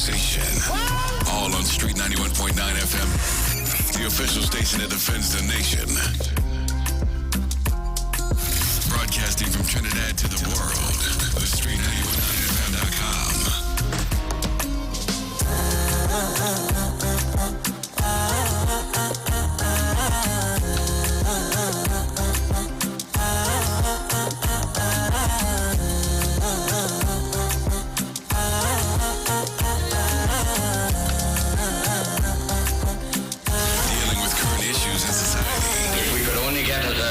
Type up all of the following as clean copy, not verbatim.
station. All on Street 91.9 FM, the official station that defends the nation. Broadcasting from Trinidad to the world, the Street 91.9FM.com.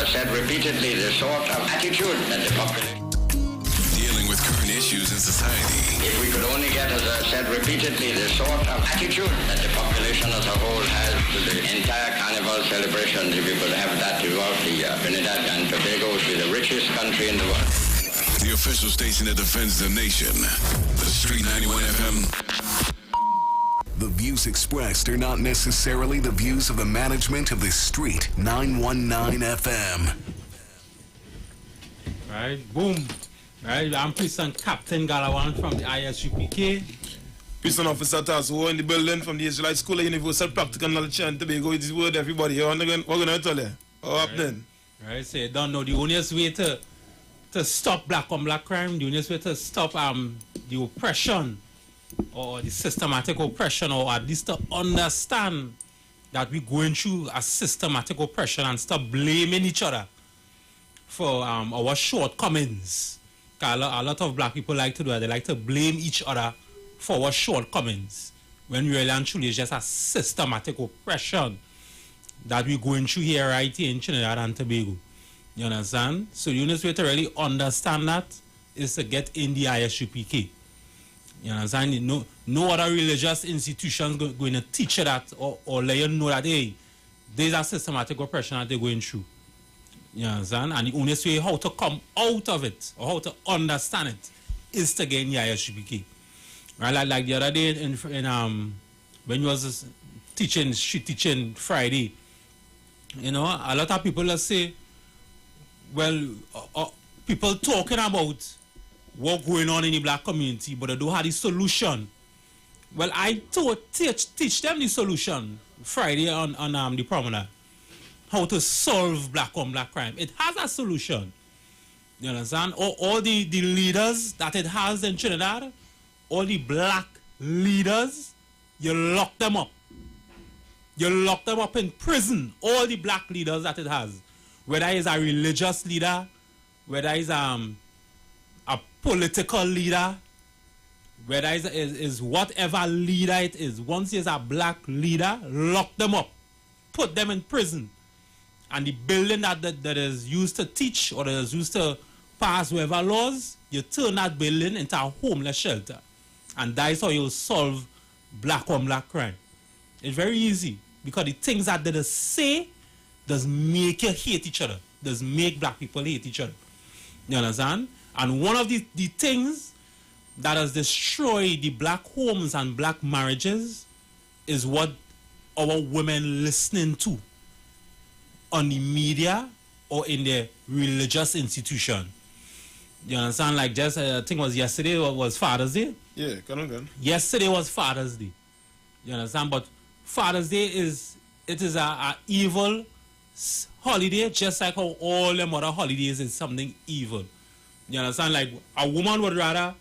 Said repeatedly the sort of attitude that the population... Dealing with current issues in society. If we could only get, as I said repeatedly, the sort of attitude that the population as a whole has to the entire carnival celebration, if we could have that throughout the Trinidad and Tobago would be the richest country in the world. The official station that defends the nation. The Street 91 FM. The views expressed are not necessarily the views of the management of the Street 919 FM. Right, boom. Right, I'm Prison Captain Galawan from the ISUPK. Prison Officer Tasso in the building from the Israelite School of Universal Practical Knowledge and Tobago. It is word everybody. What gonna tell you? What happening? Right, so you don't know the only way to stop black on black crime, the only way to stop the oppression or the systematic oppression, or at least to understand that we're going through a systematic oppression and stop blaming each other for our shortcomings. A lot of black people like to do that. They like to blame each other for our shortcomings, when really and truly it's just a systematic oppression that we're going through here right here in Trinidad and Tobago. You understand? So the only way to really understand that is to get in the ISUPK. You understand? No other religious institutions going to teach you that or let you know that, hey, there's a systematic oppression that they're going through. You understand? And the only way how to come out of it or how to understand it is to get in the ISUPK. Right? Like the other day in when you was teaching Friday, you know, a lot of people will say, well, people talking about what going on in the black community, but they don't have the solution. Well, I teach them the solution Friday on the promenade. How to solve black on black crime. It has a solution. You understand? All the leaders that it has in Trinidad, all the black leaders, you lock them up. You lock them up in prison. All the black leaders that it has. Whether it's a religious leader, whether it's a political leader, whether it's whatever leader it is. Once there's a black leader, lock them up. Put them in prison. And the building that is used to teach or that is used to pass whatever laws, you turn that building into a homeless shelter. And that's how you'll solve black on black crime. It's very easy. Because the things that they say does make you hate each other. Does make black people hate each other. You understand? And one of the things that has destroyed the black homes and black marriages is what our women listening to on the media or in the religious institution. You understand? Like just, I think it was yesterday was Father's Day. Yeah, come on. Yesterday was Father's Day. You understand? But Father's Day is a evil holiday, just like how all them other holidays is something evil. You understand? Like a woman would rather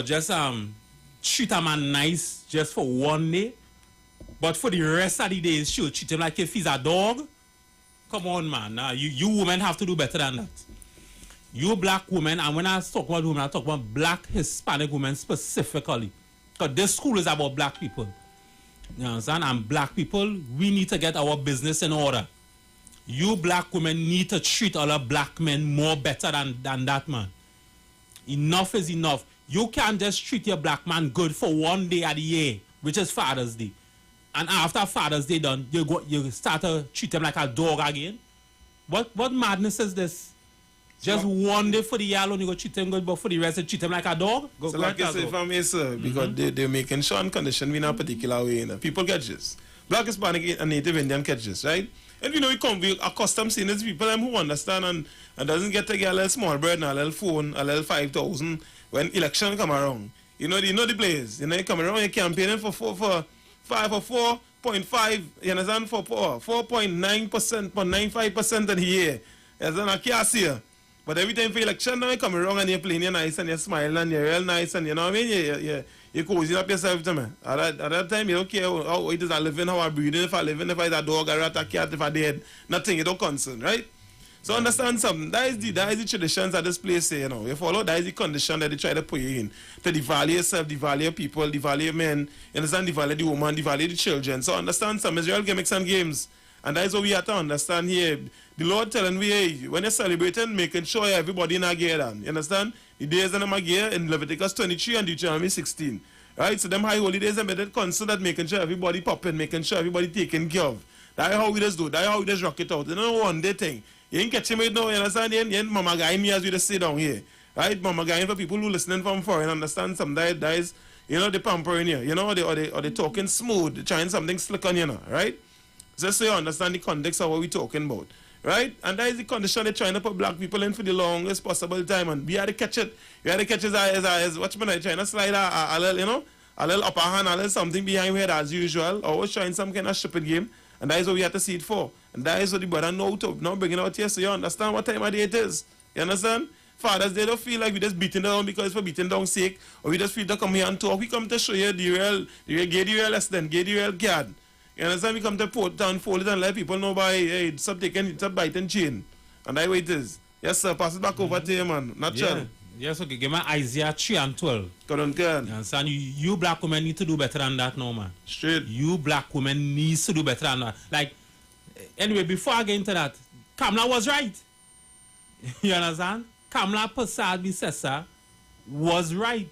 just treat a man nice just for one day, but for the rest of the days she'll treat him like if he's a dog. Come on, man. You women have to do better than that. You black women, and when I talk about women, I talk about black Hispanic women specifically. Because this school is about black people. You understand? And black people, we need to get our business in order. You black women need to treat other black men more better than that, man. Enough is enough. You can't just treat your black man good for one day of the year, which is Father's Day. And after Father's Day done, you start to treat him like a dog again. What madness is this? Just one day for the year alone, you go treat him good, but for the rest, you treat him like a dog? So like I say, if I may, sir, because they're making sure and condition in a particular way. You know? People catch this. Black, Hispanic, and Native Indian catch this, right? And you know, we accustomed seeing these people who understand and doesn't get to get a little small bread and a little phone, a little 5,000 when election come around. You know the players. You know, you come around, you're campaigning for 4.5, you understand, for 4.9%, 0.95% of the year. You understand, I can't see you. But every time for election, now you come around and you're playing, you're nice and you're smiling and you're real nice and you know what I mean? You're cozying up yourself to me. At that time, you don't care how it is I living, how I breathing, if I living, if I a dog, a rat, a cat, if I dead, nothing, you don't concern, right? So understand something. That is the traditions at this place, you know. You follow, that is the condition that they try to put you in. To devalue yourself, devalue people, devalue men, you understand, devalue the woman, devalue the children. So understand some Israel gimmicks and games. And that is what we have to understand here. The Lord telling me, hey, when you're celebrating, making sure everybody in a gear down. You understand? The days in a gear in Leviticus 23 and Deuteronomy 16. Right? So them high holy days, they consider making sure everybody popping, making sure everybody taken care of. That's how we just do. That's how we just rock it out. You know, one day thing. You ain't catching me now, you understand? You ain't mama guy me as we just sit down here. Right? Mama guy for people who listening from foreign, understand some that is, you know, the pampering here. You know, or they talking smooth, trying something slick on you know, right? Just so you understand the context of what we're talking about. Right? And that is the condition they're trying to put black people in for the longest possible time. And we had to catch it. We had to catch it as watchman, trying to slide a little, you know, a little upper hand, a little something behind where as usual. Always trying some kind of stupid game. And that is what we have to see it for. And that is what the brother know to now bring it out here so you understand what time of day it is. You understand? Fathers, they don't feel like we just beating down because for beating down sake, or we just feel to come here and talk. We come to show you the real lesson, get the real guard. You understand? We come to put down, fold it and let people know by, hey, stop biting chain. And that's what it is. Yes, sir. Pass it back over to you, man. Natural. Yes, okay. Give me Isaiah 3 and 12. Come on. You understand? You black women need to do better than that now, man. Straight. You black women need to do better than that. Like, anyway, before I get into that, Kamala was right. You understand? Kamala Persad Bissessa was right.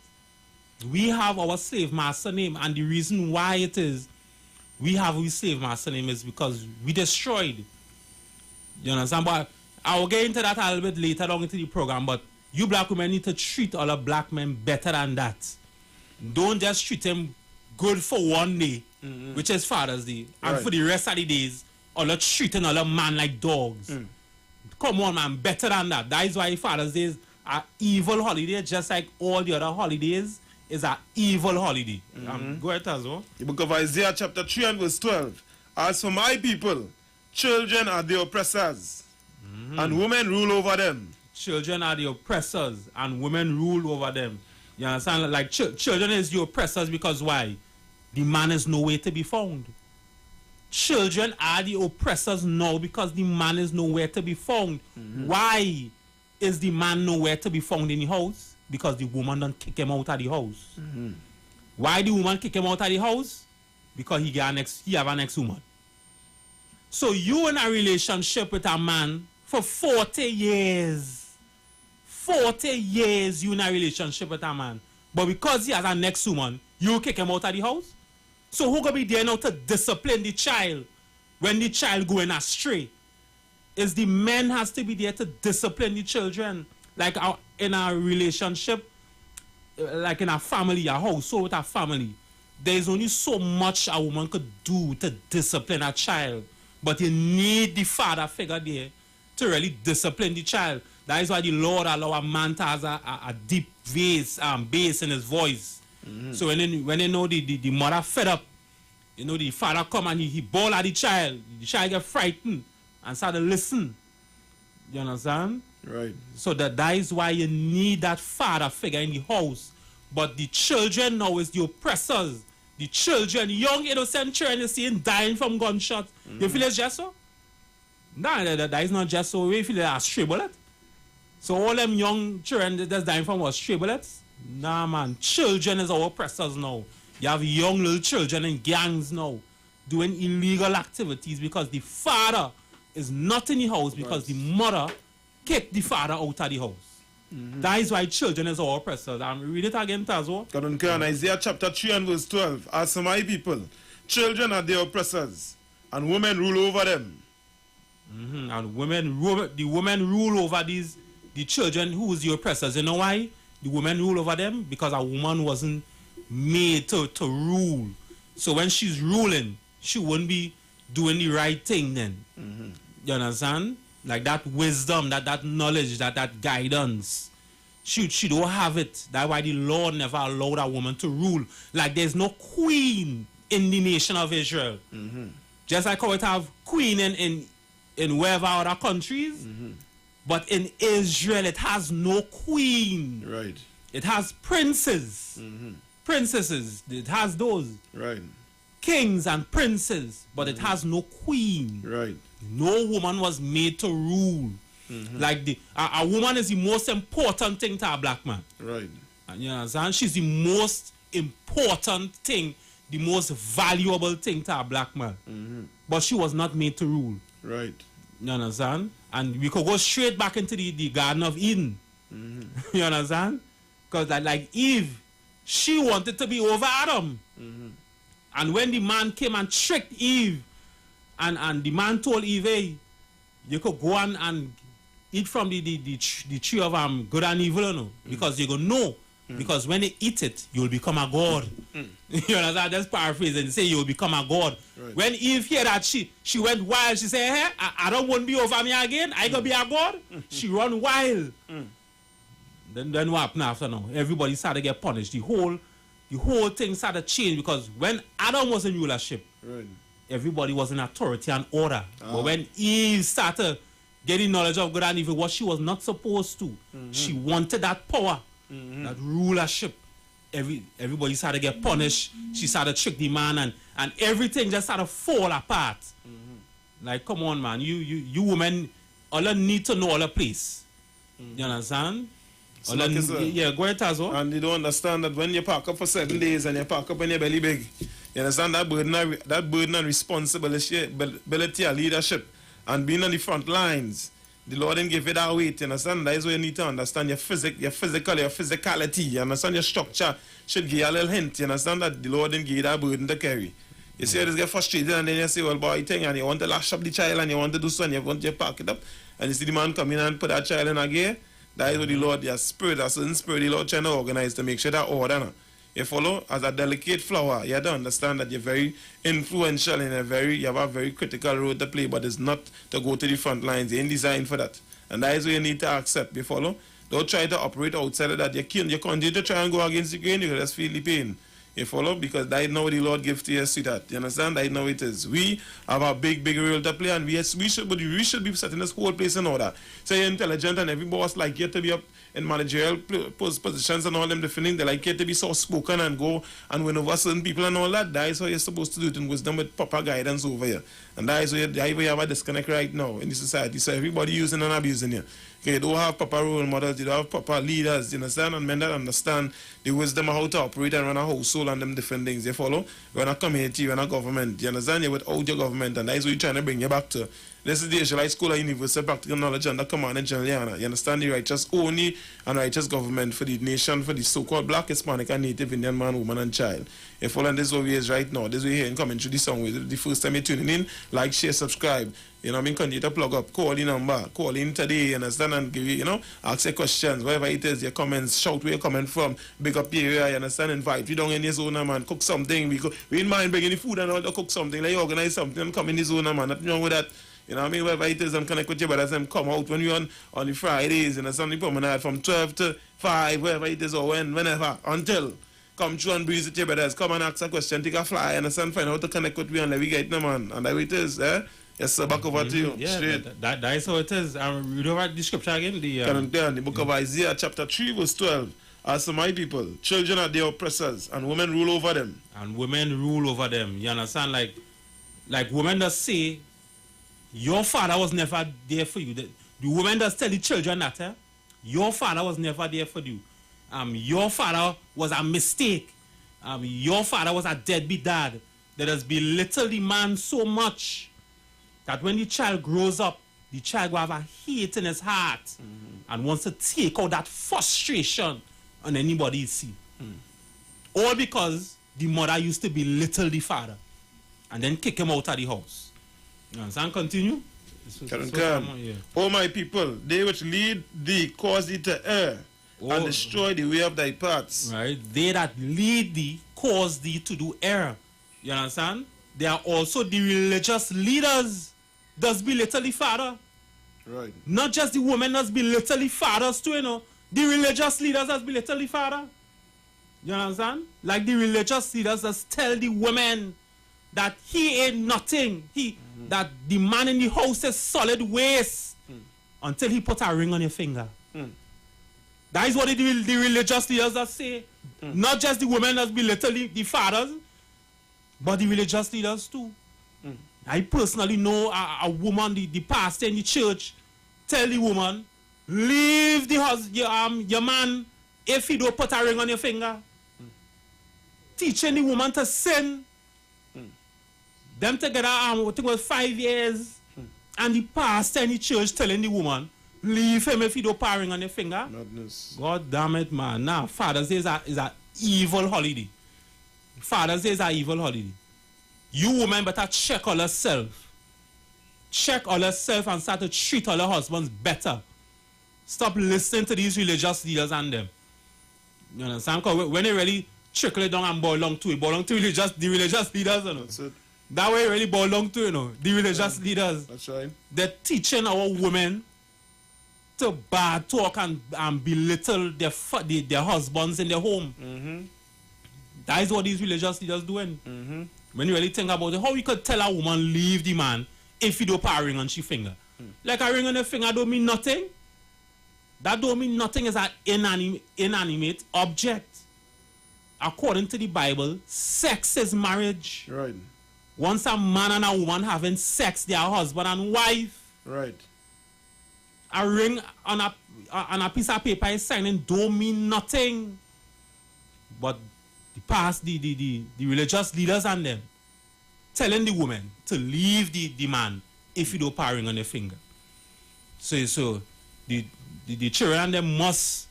We have our slave master name, and the reason why it is we have our slave master name is because we destroyed. You understand? But I will get into that a little bit later on into the program, but you black women need to treat all the black men better than that. Don't just treat them good for one day, which is Father's Day, and for the rest of the days, all the treating all the man like dogs. Come on, man, better than that. That is why Father's Day is an evil holiday, just like all the other holidays is an evil holiday. Go ahead, Tazo. The book of Isaiah chapter 3 and verse 12. As for my people, children are the oppressors, and women rule over them. Children are the oppressors, and women rule over them. You understand? Like children is the oppressors because why? The man is nowhere to be found. Children are the oppressors now because the man is nowhere to be found. Why is the man nowhere to be found in the house? Because the woman don't kick him out of the house. Why the woman kick him out of the house? Because he have an next woman. So you in a relationship with a man for 40 years. 40 years you in a relationship with a man. But because he has a next woman, you kick him out of the house? So who gonna be there now to discipline the child when the child going astray? Is the men has to be there to discipline the children. Like in a relationship, like in a family, a household with a family, there's only so much a woman could do to discipline a child. But you need the father figure there to really discipline the child. That is why the Lord allow a man to have a deep bass in his voice. So when they know the mother fed up, you know, the father come and he bawl at the child get frightened and start to listen. You understand? Right. So that is why you need that father figure in the house. But the children now is the oppressors. The children, young innocent children, you see dying from gunshots. You feel it's just so? No, that is not just so. You feel it's a stray bullet. So all them young children that's dying from was stray bullets? Nah, man. Children is our oppressors now. You have young little children in gangs now doing illegal activities because the father is not in the house because the mother kicked the father out of the house. That is why children is our oppressors. Read it again, Tazo. God, Isaiah chapter 3 and verse 12. As for my people, children are the oppressors, and women rule over them. And the women rule over the children who is the oppressors. You know why? The women rule over them because a woman wasn't made to rule. So when she's ruling, she wouldn't be doing the right thing then. You understand? Like that wisdom, that knowledge, that guidance. she don't have it. That's why the law never allowed a woman to rule. Like there's no queen in the nation of Israel. Just like how it have queen in wherever other countries. But in Israel, it has no queen. Right. It has princes. Princesses. It has those. Right. Kings and princes. But it has no queen. Right. No woman was made to rule. Like a woman is the most important thing to a black man. Right. And you understand? She's the most important thing, the most valuable thing to a black man. But she was not made to rule. Right. You understand? And we could go straight back into the Garden of Eden. You understand? Because like Eve, she wanted to be over Adam. And when the man came and tricked Eve, and the man told Eve, hey, you could go and eat from the tree of good and evil, you know, because you're going to know. Because when they eat it, you'll become a god. You understand? Just paraphrase and say you'll become a god. Right. When Eve heard that, she went wild. She said, hey, Adam won't be over me again. I gonna be a god. She run wild. Then what happened after now? Everybody started to get punished. The whole thing started to change because when Adam was in rulership, Right. everybody was in authority and order. But when Eve started getting knowledge of good and evil, what she was not supposed to, she wanted that power, that rulership. Everybody started to get punished. She started to trick the man, and everything just started to fall apart. Like, come on, man. You women, all you need to know all the place. You understand? So like Yeah, go ahead, Tazo. And you don't understand that when you park up for 7 days and you park up when your belly big, you understand that burden and responsibility and leadership and being on the front lines. The Lord didn't give you that weight, you understand? That is where you need to understand your physicality, you understand your structure should give you a little hint, you understand that the Lord didn't give you that burden to carry. You see, you just get frustrated and then you say, well, boy, thing, and you want to lash up the child and you want to do so and you want to park it up and you see the man come in and put that child in a gear. That is what the Lord, your spirit, a certain spirit the Lord trying to organize to make sure that order. No? You follow? As a delicate flower, you have to understand that you're very influential and you have a very critical role to play, but it's not to go to the front lines. You ain't designed for that. And that is what you need to accept. You follow? Don't try to operate outside of that. You continue to try and go against the grain, you can just feel the pain. You follow? Because that is not what the Lord gives to you, sweetheart. You understand? That is not what it is. We have a big role to play, and we should be setting this whole place in order. So you're intelligent, and every boss like you to be up in managerial positions and all them different things. They like you to be so spoken and go and win over certain people and all that. That is how you're supposed to do it in wisdom with proper guidance over here. And that is where you have a disconnect right now in the society. So everybody using and abusing you. Okay, you don't have proper role models, you don't have proper leaders, you understand? And men that understand the wisdom of how to operate and run a household and them different things. You follow? Run a community, run a government. You understand? You're without your government, and that is what you're trying to bring you back to. This is the Israelite School of Universal Practical Knowledge under command of General Yana. You understand? The righteous only and righteous government for the nation, for the so-called black, Hispanic, and Native Indian man, woman, and child. You follow? And this is what we is right now. This is what you're hearing coming through the song. The first time you're tuning in, like, share, subscribe. You know what I mean? Continue to plug up. Call the number. Call in today, you understand? And give you, ask your questions. Whatever it is, your comments, shout where you're coming from. Big up your area, you understand? Invite you down in the zone, man. Cook something. We in mind bringing the food and all to cook something. Like, organize something and come in the zone, man. Nothing wrong with that. You know what I mean? Whatever it is, I'm connect with you, but as them come out when you're on the Fridays, and Sunday promenade from 12 to 5, wherever it is, or whenever, until. Come through and breeze with your brothers. Come and ask a question, take a fly, and find out how to connect with me, and let me get no man. And that way it is, eh? Yes, sir, back over to you. Yeah, straight. that is how it is. Read over the scripture again. The book of Isaiah, chapter 3, verse 12. As for my people, children are their oppressors, and women rule over them. And women rule over them. You understand? Like women that say, your father was never there for you. The women that tell the children that, your father was never there for you. Your father was a mistake. Your father was a deadbeat dad that has belittled the man so much that when the child grows up, the child will have a hate in his heart and wants to take out that frustration on anybody he see. All because the mother used to belittle the father and then kick him out of the house. You understand? Continue. O my people, they which lead thee cause thee to err and destroy the way of thy paths. Right. They that lead thee cause thee to do error. You understand? They are also the religious leaders does belittle the father. Right. Not just the women does belittle the fathers too, the religious leaders has belittled the father. You understand? Like the religious leaders just tell the women that he ain't nothing. That the man in the house is solid waste until he put a ring on your finger. That is what the religious leaders that say. Not just the women that belittle the fathers, but the religious leaders too. I personally know a woman, the pastor in the church, tell the woman, leave your man if he don't put a ring on your finger. Teaching the woman to sin. Them together, I think it was 5 years, and the pastor in the church telling the woman, leave him if he don't put a ring on your finger. Madness. God damn it, man. Now, Father's Day is a evil holiday. Father's Day is an evil holiday. You women better check on yourself. Check on yourself and start to treat all your husbands better. Stop listening to these religious leaders and them. You understand? Because when they really trickle it down and boil down to it, the religious leaders, you know. That's it. That way it really boil down to, you know, the religious leaders. That's right. They're teaching our women to bad talk and belittle their husbands in their home. That is what these religious leaders doing. When you really think about it, how you could tell a woman leave the man if you don't put a ring on she finger? Like a ring on the finger don't mean nothing. That don't mean nothing is an inanimate object. According to the Bible, sex is marriage. Right. Once a man and a woman having sex, they are husband and wife. Right. A ring on a piece of paper is signing don't mean nothing. But the religious leaders and them telling the woman to leave the man if you don't put a ring on their finger. So the children and them must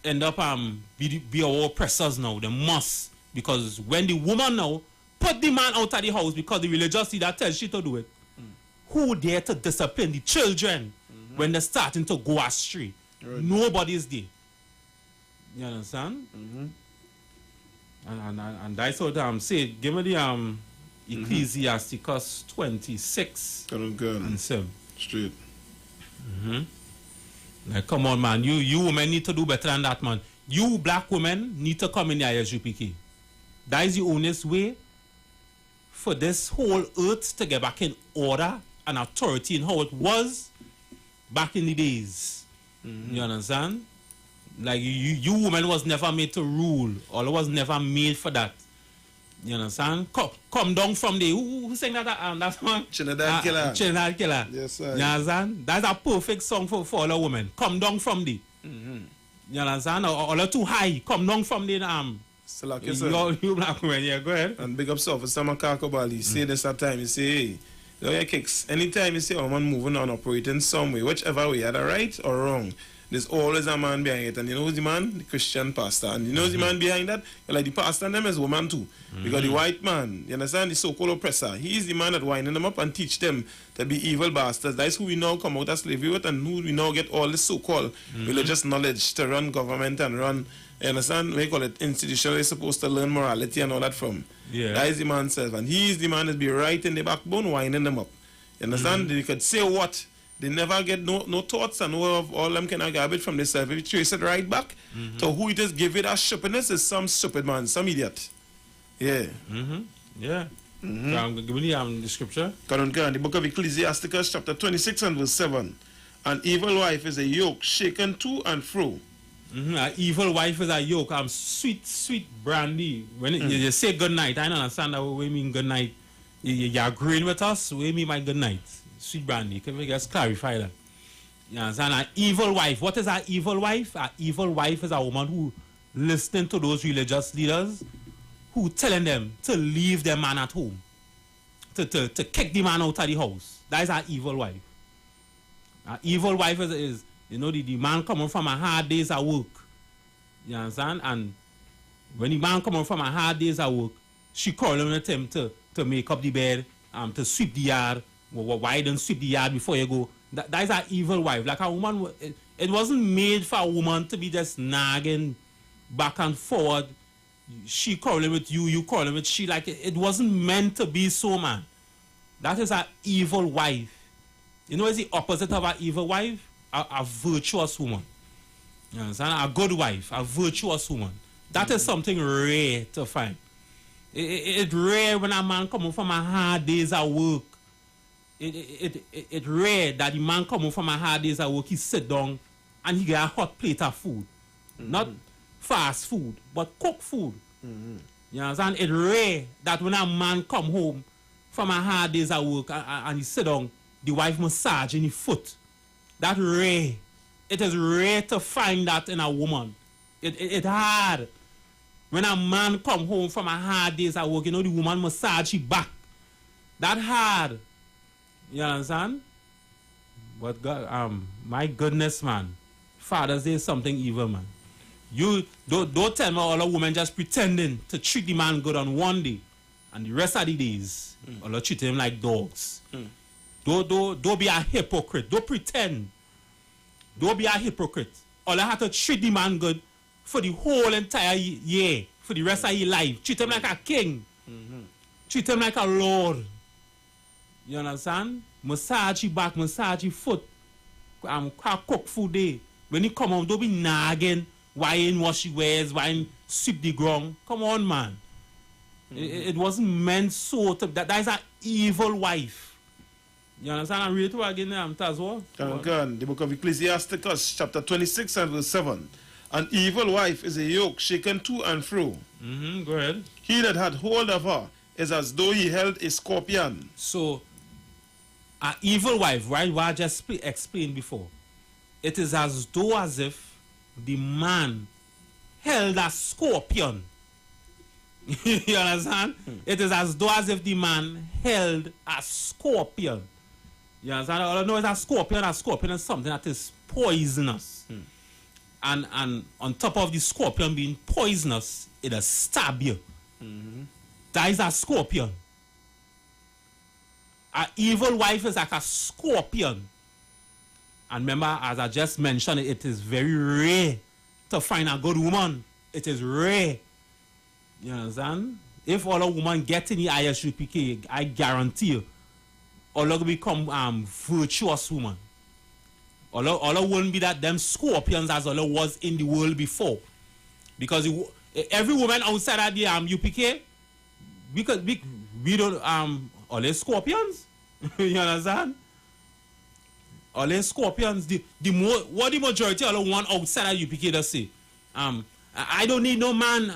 end up be our oppressors now. They must, because when the woman now put the man out of the house because the religious leader tells she to do it, who dare to discipline the children when they're starting to go astray? Right. Nobody is there. You understand? And that's what I'm saying. Give me the Ecclesiasticus 26 and 7. Straight. Like, come on, man. You women need to do better than that, man. You black women need to come in the ISUPK. That is the honest way for this whole earth to get back in order and authority in how it was back in the days. You understand? Like, you women was never made to rule, or was never made for that. You understand? Come down from there. Who sang that? That one? Trinidad Killer. Trinidad Killer. Yes, sir. You understand? That's a perfect song for all the women. Come down from there. You understand? Or too high. Come down from there. Still like yourself. You black women, yeah, go ahead. And big up self for Summer Kakobal. You say this at time. You say, hey, you know your kicks. Anytime you see a woman moving on, operating some way, whichever way, either right or wrong, there's always a man behind it. And you know who's the man? The Christian pastor. And you know who's the man behind that? Like the pastor and them is woman too. Because the white man, you understand, the so-called oppressor, he is the man that winding them up and teach them to be evil bastards. That's who we now come out of slavery with, and who we now get all this so-called religious knowledge to run government and run, you understand, we call it institutional, they're supposed to learn morality and all that from. Yeah. That is the man self. And he is the man that be right in the backbone, winding them up. You understand? They could say what? They never get no thoughts and no of all them kind of garbage from themselves. If you trace it right back to who it is, give it a stupidness is some stupid man, some idiot. Yeah. Yeah. Give me the scripture. The book of Ecclesiasticus, chapter 26 and verse 7. An evil wife is a yoke shaken to and fro. An evil wife is a yoke. Sweet brandy. When you say good night, I don't understand what we mean good night. You're agreeing with us? What do you mean by good night? Sweet brandy. Can we just clarify that? You understand? An evil wife. What is an evil wife? An evil wife is a woman who listening to those religious leaders who telling them to leave their man at home. To kick the man out of the house. That is an evil wife. An evil wife is you know, the man coming from a hard day's at work. You understand? And when the man coming from a hard day's at work, she calling with him to make up the bed, to sweep the yard. Why don't sweep the yard before you go? That is an evil wife. Like a woman, it wasn't made for a woman to be just nagging back and forward. She calling with you, you calling with she. Like it wasn't meant to be so, man. That is an evil wife. You know, it's the opposite of an evil wife? A virtuous woman. You understand? A good wife, a virtuous woman. That is something rare to find. It's rare when a man coming from a hard days at work. It's rare that the man coming from a hard days at work, he sit down and he get a hot plate of food. Not fast food, but cooked food. You understand? It's rare that when a man come home from a hard days at work and he sit down, the wife massage in his foot. That's rare. It is rare to find that in a woman. It's hard. When a man come home from a hard days at work, you know, the woman massage his back. That hard. You understand? But God, my goodness, man. Father's Day is something evil, man. You don't tell me all the women just pretending to treat the man good on one day, and the rest of the days, all treat him like dogs. Don't be a hypocrite. Don't pretend. Don't be a hypocrite. All I have to treat the man good for the whole entire year, for the rest of your life. Treat him like a king. Treat him like a lord. You understand? Massage your back, massage your foot. Cook food day. When he come home, don't be nagging. Why ain't wash your wares? Why ain't sweep the ground? Come on, man. It wasn't meant so. That is an evil wife. You understand? I read it again as well. The book of Ecclesiasticus, chapter 26 and verse 7. An evil wife is a yoke shaken to and fro. Go ahead. He that had hold of her is as though he held a scorpion. So, an evil wife, right? What I just explained before. It is as though as if the man held a scorpion. You understand? It is as though as if the man held a scorpion. You understand? All I know is a scorpion is something that is poisonous. And on top of the scorpion being poisonous, it'll stab you. That is a scorpion. An evil wife is like a scorpion. And remember, as I just mentioned, it is very rare to find a good woman. It is rare. You understand? If all a woman get in the ISUPK, I guarantee you, all will become virtuous woman. All won't be that them scorpions as all was in the world before. Because every woman outside of the UPK, because we don't all the scorpions. You understand? All the scorpions, what the majority of the one outside of UPK does say. I don't need no man.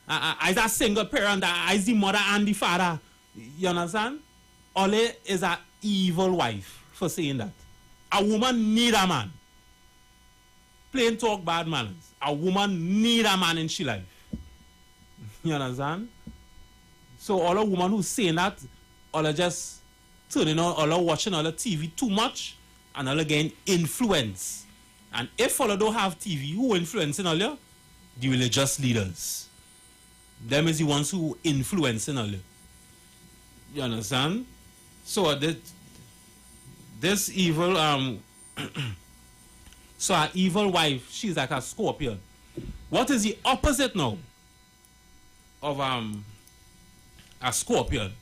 I's a single parent. I's the mother and the father. You understand? Ole is an evil wife for saying that. A woman need a man. Plain talk, bad manners. A woman need a man in she life. You understand? So all a woman who's saying that, all just turning on, all watching all the TV too much, and all getting influence. And if all don't have TV, who influencing all you? The religious leaders. Them is the ones who influencing all you. You understand? So this evil so an evil wife, she's like a scorpion. What is the opposite now of a scorpion?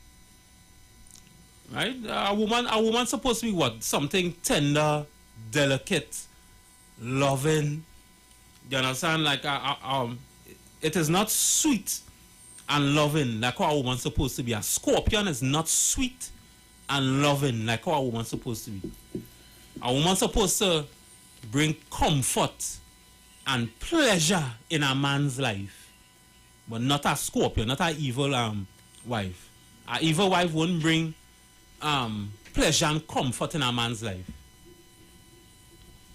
Right? A woman supposed to be what? Something tender, delicate, loving. You understand? Like it is not sweet and loving like how a woman's supposed to be. A scorpion is not sweet and loving like how a woman's supposed to be. A woman's supposed to bring comfort and pleasure in a man's life, but not a scorpion, not an evil wife. An evil wife won't bring pleasure and comfort in a man's life.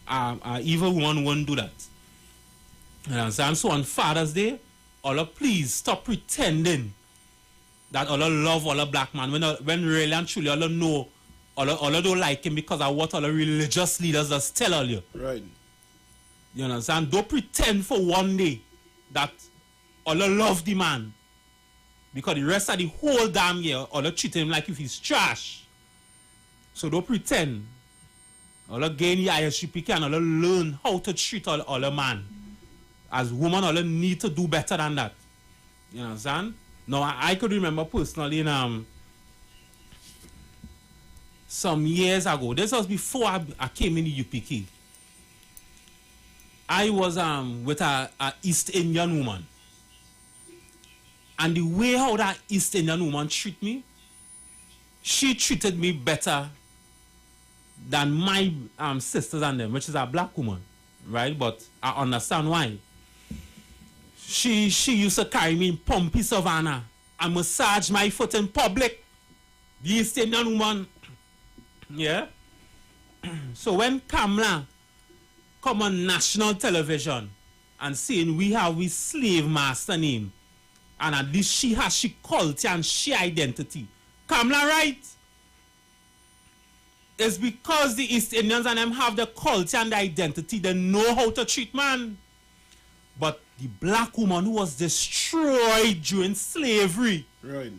An evil woman won't do that. You understand? So on Father's Day, all please stop pretending that all love all a black man when really and truly all know all don't like him because of what all the religious leaders just tell all you. Right. You understand? Don't pretend for one day that all love the man, because the rest of the whole damn year all treat him like if he's trash. So don't pretend. All gain the ISUPK and all learn how to treat all a man. As women, all need to do better than that. You understand? Now, I could remember personally in some years ago. This was before I came in the UPK. I was with a East Indian woman. And the way how that East Indian woman treat me, she treated me better than my sisters and them, which is a black woman, right? But I understand why. She used to carry me in Pompey Savannah and massage my foot in public. The East Indian woman, yeah. So when Kamala come on national television and saying we slave master name, and at least she has she culture and she identity, Kamala right? It's because the East Indians and them have the culture and the identity. They know how to treat man. But the black woman who was destroyed during slavery, Right.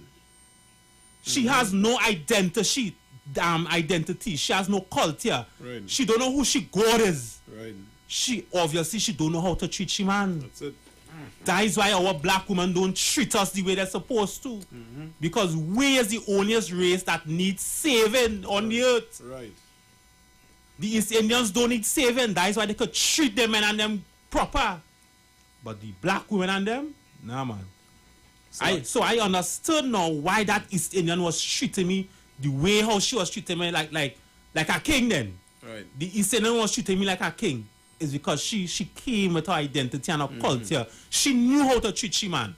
she has no identity. Identity. She has no culture. Right. She don't know who she God is. Right. She don't know how to treat she man. That's it. That is why our black women don't treat us the way they're supposed to. Because we is the only race that needs saving on the earth. Right. The East Indians don't need saving. That is why they could treat them men and them proper. But the black women and them, nah man. So I understood now why that East Indian was treating me the way how she was treating me like a king then. Right. The East Indian was treating me like a king. Is because she came with her identity and her culture. She knew how to treat she man.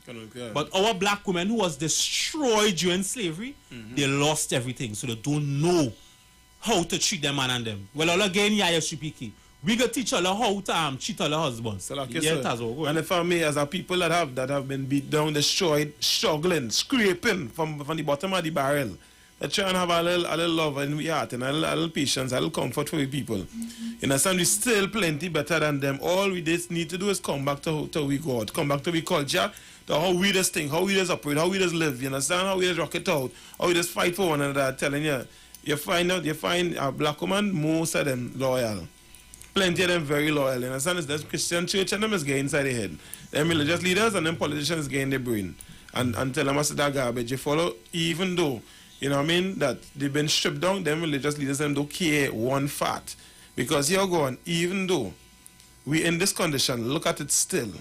But our black women who was destroyed during slavery, they lost everything. So they don't know how to treat them man and them. Well, all again, yeah, SPK. We go teach her how to cheat her husbands. So like Yeah, that's all. and if I may, as a people that have been beat down, destroyed, struggling, scraping from the bottom of the barrel, they try and have a little love in the heart and a little patience, a little comfort for the people. You understand? We still plenty better than them. All we just need to do is come back to we God, come back to we culture, to how we just think, how we just operate, how we just live. You understand? How we just rock it out, how we just fight for one another. Telling you, you find a black woman, most of them loyal. Plenty of them very loyal. You understand? It's the Christian church and them is getting inside the head. Them religious leaders and them politicians getting their brain. And tell them I said that garbage. You follow, even though, you know what I mean, that they've been stripped down, them religious leaders them don't care one fat. Because you're going, even though we in this condition, look at it still.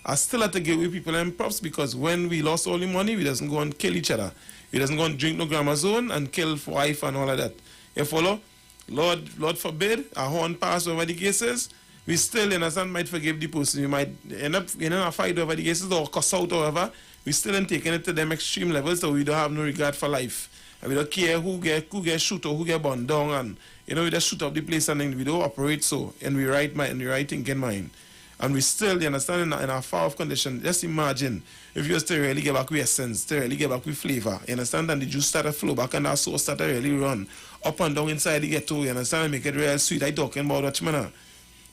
I still have to give we people them props because when we lost all the money, we doesn't go and kill each other. We doesn't go and drink no Gramazone and kill for wife and all of that. You follow? Lord forbid, a horn pass over the cases, we still, in a sense, might forgive the person. We might end up in a fight over the cases or cuss out or whatever. We still ain't taking it to them extreme levels, so we don't have no regard for life. And we don't care who get shoot or who get burned down, and we just shoot up the place and then we don't operate so and we right thinking mind. And we still, you understand, in a far off condition. Just imagine if you was to really get back with essence, to really get back with flavor. You understand? And the juice started flow back and that sauce started really run up and down inside the ghetto. You understand? And make it real sweet. I talking about that, man.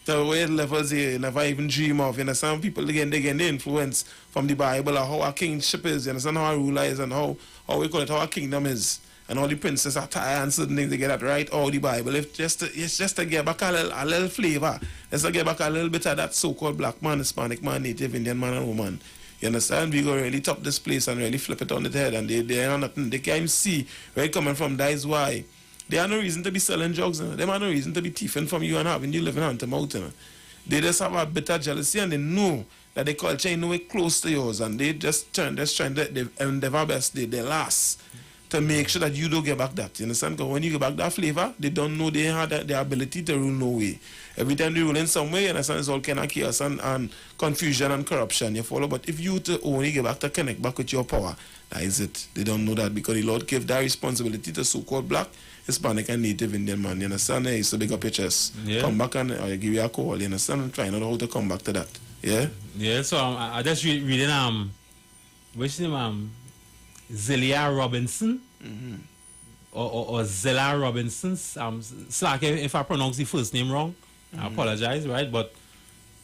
The way levels you never even dream of. You understand? People they get the influence from the Bible or how our kingship is. You understand how our ruler is and how we call it, how our kingdom is. And all the princes attire and certain things, they get that right, all the Bible. It's just to get back a little flavor. It's to get back a little bit of that so-called black man, Hispanic man, Native Indian man and woman. You understand? We go really top this place and really flip it on the head. And they are nothing. They can't see where it's coming from. That is why. They have no reason to be selling drugs. They have no reason to be thieving from you and having you living hand to mouth. They just have a bit of jealousy and they know that the culture is nowhere close to yours. And they just trying to endeavor best, they last. To make sure that you don't get back that. You understand? Because when you get back that flavor, they don't know they have the ability to rule no way. Every time they rule in some way, you understand, it's all kind of chaos and confusion and corruption. You follow? But if you to only get back to connect back with your power, that is it. They don't know that because the Lord gave that responsibility to so-called black, Hispanic and Native Indian man. You understand? He used to big up your chest. Yeah. Come back and give you a call. You understand? And try out how to come back to that. Yeah? Yeah, so I just reading, which name, Zelia Robinson, or Zella Robinson. Slack if I pronounce the first name wrong, I apologize, right? But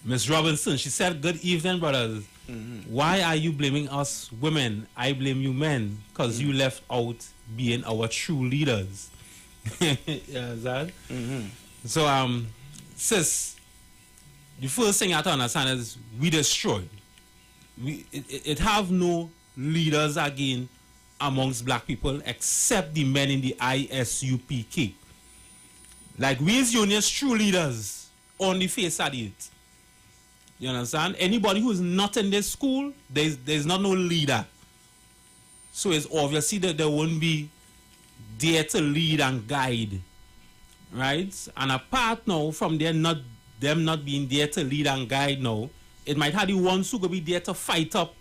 Miss Robinson, she said, "Good evening, brothers. Why are you blaming us women? I blame you men, because you left out being our true leaders." Yeah, that. So, sis, the first thing I have to understand is we destroyed. It have no leaders again amongst black people except the men in the ISUPK. Like we as unions true leaders on the face of it. You understand? Anybody who is not in this school, there's not no leader. So it's obviously that there won't be there to lead and guide. Right? And apart now from them not being there to lead and guide now, it might have the ones who could be there to fight up,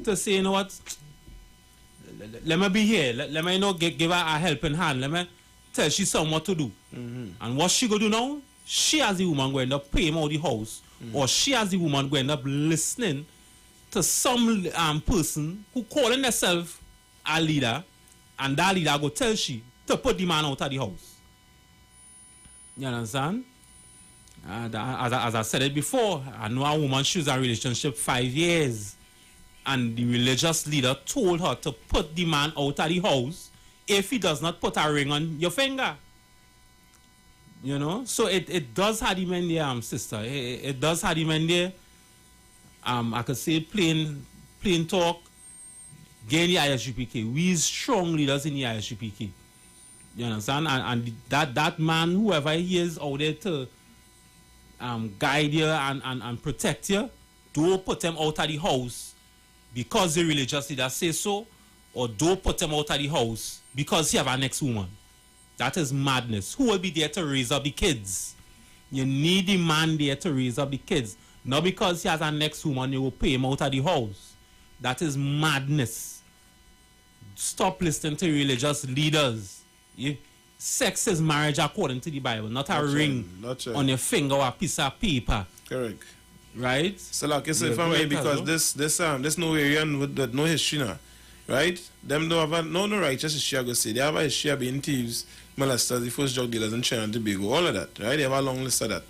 to say, you know what, let me be here, let me, you know, give her a helping hand, let me tell she something what to do. And what she go do now, she as the woman going to pay him out the house, or she as the woman going to listening to some person who calling themselves a leader, and that leader go tell she to put the man out of the house. You understand? As I said it before, I know a woman, she was in a relationship 5 years, and the religious leader told her to put the man out of the house if he does not put a ring on your finger. You know, so it does have him in there, sister. It does have him in there. I could say plain talk. Gain the ISUPK. We strong leaders in the ISUPK. You understand? And that man, whoever he is out there to guide you and protect you, don't put him out of the house because the religious leader say so, or don't put him out of the house because he have a next woman. That is madness. Who will be there to raise up the kids? You need the man there to raise up the kids. Not because he has a next woman, you will pay him out of the house. That is madness. Stop listening to religious leaders. Sex is marriage according to the Bible, not a ring on your finger or a piece of paper. Correct. Right? So like you said, for me, because this no area with no history now. Right? Them don't have no righteous history, I go say. They have a history of being thieves, molesters, the first drug dealers in Trinidad and Tobago, all of that, right? They have a long list of that.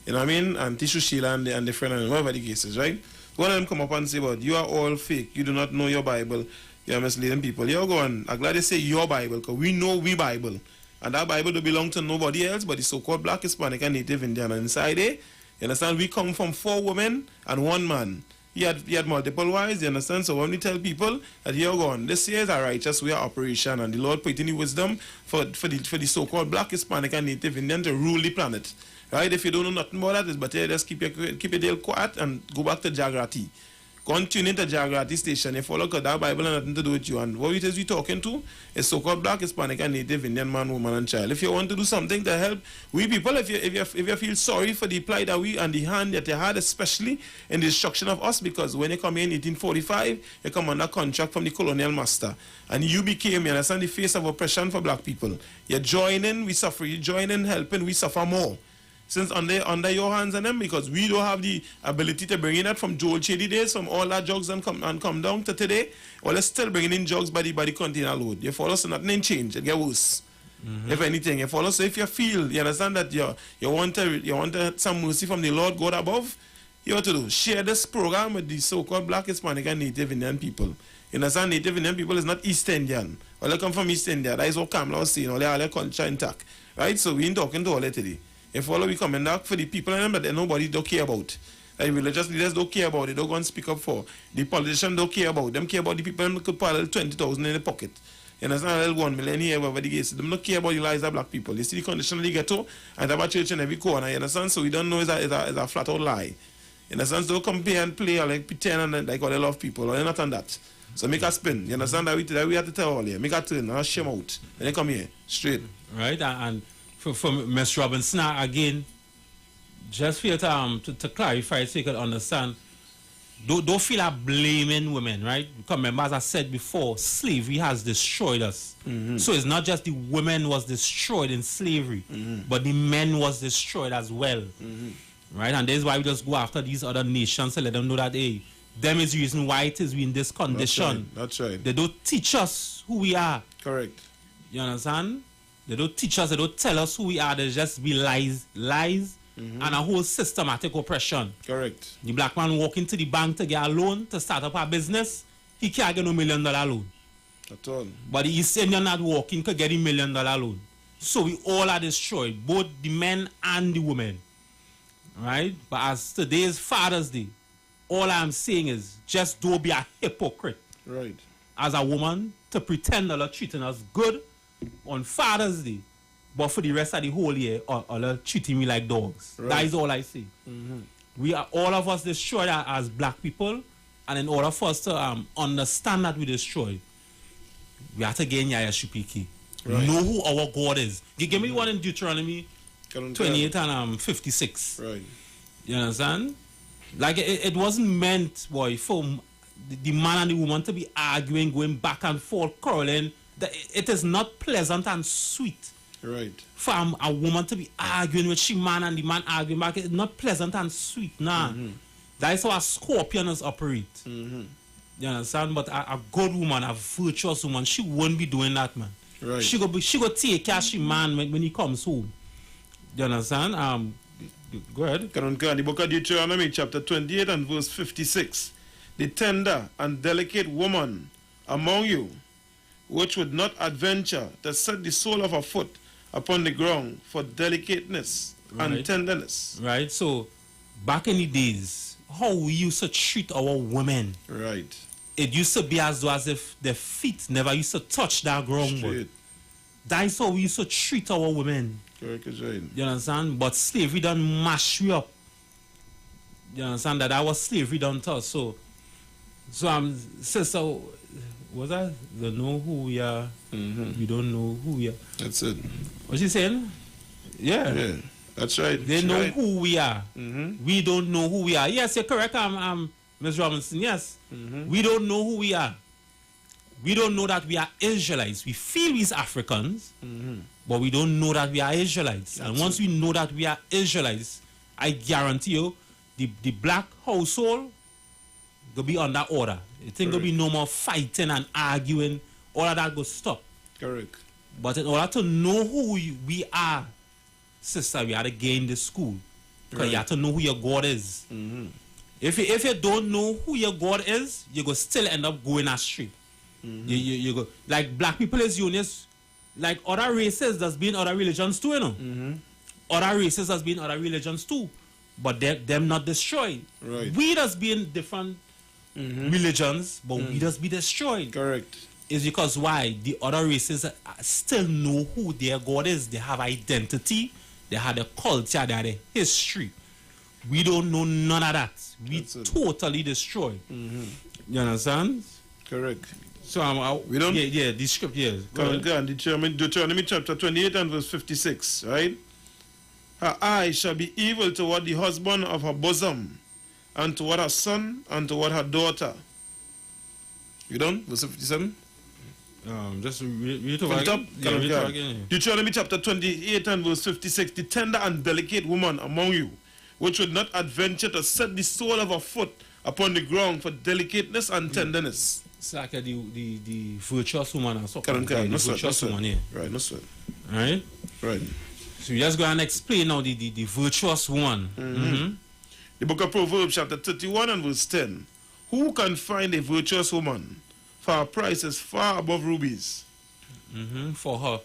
You know what I mean? And Tishu Sheila and the friend and whatever the case is, right? One of them come up and say, but you are all fake. You do not know your Bible. You are misleading people. You're going, I'm glad they say your Bible, because we know we Bible. And that Bible don't belong to nobody else but the so-called Black, Hispanic, and Native Indian. And inside there, you understand, we come from 4 women and 1 man. He had multiple wives, you understand? So when we tell people that you're going, this year is a righteous way of operation, and the Lord put in the wisdom for the so-called Black, Hispanic, and Native Indian to rule the planet. Right? If you don't know nothing about that, it's better just keep your deal quiet and go back to Jagrati. Go and tune into Jagrati station. You follow, because that Bible has nothing to do with you. And what it is we talking to is so-called Black, Hispanic, and Native Indian man, woman, and child. If you want to do something to help we people, if you feel sorry for the plight that we and the hand that you had, especially in the destruction of us, because when you come here in 1845, you come under contract from the colonial master, and you became, you understand, the face of oppression for Black people. You join in, we suffer. You join in, helping, we suffer more. Since under your hands and them, because we don't have the ability to bring in that from Joel Shady days, from all that jugs and come down to today. Well, let's still bringing in jugs by the container load. You follow, so nothing change. It get worse. If anything, you follow. So if you feel, you understand that you want some mercy from the Lord God above, you have to do share this program with the so-called Black, Hispanic, and Native Indian people. You understand, Native Indian people is not East Indian. Well, they come from East India. That is what Kamla was saying. All their culture intact, right? So we ain't talking to all that today. If all we coming back for the people and them that nobody don't care about. Like religious leaders don't care about it, don't go and speak up for. The politicians don't care about them, care about the people and could put a little 20,000 in the pocket. You understand, a little 1 million here, whatever the case. They don't care about the lives of Black people. They see the condition they get to, and have a church in every corner, you understand? So we don't know it's a flat out lie. You understand? So don't come here and play or like pretend and like all they love people, or they're not on that. So make a spin, you understand, that we have to tell all here. Make a turn, and shame out. And they come here, straight. Right, and for Ms. Robinson, again, just for you to clarify so you can understand, don't feel like blaming women, right? Because remember, as I said before, slavery has destroyed us. So it's not just the women was destroyed in slavery, but the men was destroyed as well. Right? And this is why we just go after these other nations to let them know that, hey, them is the reason why it is we in this condition. That's right. They don't teach us who we are. Correct. You understand? They don't teach us, they don't tell us who we are. They just be lies, and a whole systematic oppression. Correct. The Black man walk into the bank to get a loan to start up a business, he can't get no $1 million loan. At all. But the East Indian not walking could get a $1 million loan. So we all are destroyed, both the men and the women. Right? But as today is Father's Day, all I'm saying is just don't be a hypocrite. Right. As a woman, to pretend that you're treating us good on Father's Day, but for the rest of the whole year, or treating me like dogs. Right. That is all I say. we are all of us destroyed as black people, and in order for us to understand that we destroyed, we have to gain Yaya Shupiki. Right. Know who our God is. Give me one in Deuteronomy 28 and 56. Right. You understand? Like it wasn't meant, boy, for the man and the woman to be arguing, going back and forth, quarreling. It is not pleasant and sweet. Right. For a woman to be arguing with she man and the man arguing back, it's not pleasant and sweet. Nah. That is how a scorpions operate. You understand? But a good woman, a virtuous woman, she won't be doing that, man. Right. She go take care of she man when he comes home. You understand? Go ahead. The book of Deuteronomy, chapter 28 and verse 56. The tender and delicate woman among you, which would not adventure to set the sole of her foot upon the ground for delicateness and tenderness. Right. So, back in the days, how we used to treat our women. Right. It used to be as though as if their feet never used to touch that ground. Straight. That's how we used to treat our women. Correct is right. You understand? But slavery done mash we up. You understand that was slavery done to us. So sister, was that? They know who we are. We don't know who we are. That's it. What you saying? Yeah. Yeah. That's right. They know right. who we are. We don't know who we are. Yes, you're correct, Ms. Robinson. Yes. We don't know who we are. We don't know that we are Israelites. We feel we're Africans, but we don't know that we are Israelites. That's and once we know that we are Israelites, I guarantee you, the black household will be under order. It think will be no more fighting and arguing. All of that will stop. Correct. But in order to know who we are, sister, we have to gain the school. Because you have to know who your God is. If you don't know who your God is, you go still end up going astray. You go like black people is unions, like other races that's been other religions too, you know. Other races has been other religions too, but them not destroyed. Right. We just be in different religions, but we just be destroyed. Correct. Is because why the other races still know who their God is. They have identity, they have a culture, they have a history. We don't know none of that. We totally destroyed. You understand? Correct. So we don't. Yeah. The script. Yeah. Go on. Deuteronomy chapter 28 and verse 56. Right. Her eye shall be evil toward the husband of her bosom, and toward her son, and toward her daughter. You done? Verse 57. Just read it From over top. again. Deuteronomy chapter 28 and verse 56. The tender and delicate woman among you, which would not adventure to set the sole of her foot upon the ground for delicateness and tenderness. It's like the virtuous woman and so The virtuous woman here. Right, no sir. Right? Right. So we just go and explain now the virtuous woman. The book of Proverbs chapter 31 and verse 10. Who can find a virtuous woman? For her price is far above rubies. For her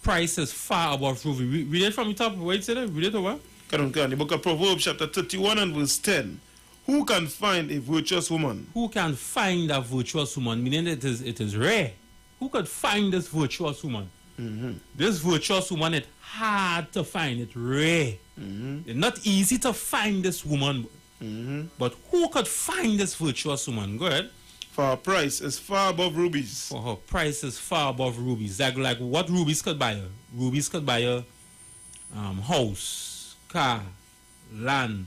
price is far above ruby. Read it from the top. Wait a minute. Read it over. The book of Proverbs chapter 31 and verse 10. Who can find a virtuous woman? Who can find a virtuous woman? Meaning it is rare. Who could find this virtuous woman? This virtuous woman, it's hard to find. It's rare. It's not easy to find this woman. But who could find this virtuous woman? Go ahead. For her price is far above rubies. For her price is far above rubies. Like what rubies could buy her? Rubies could buy her house, car, land,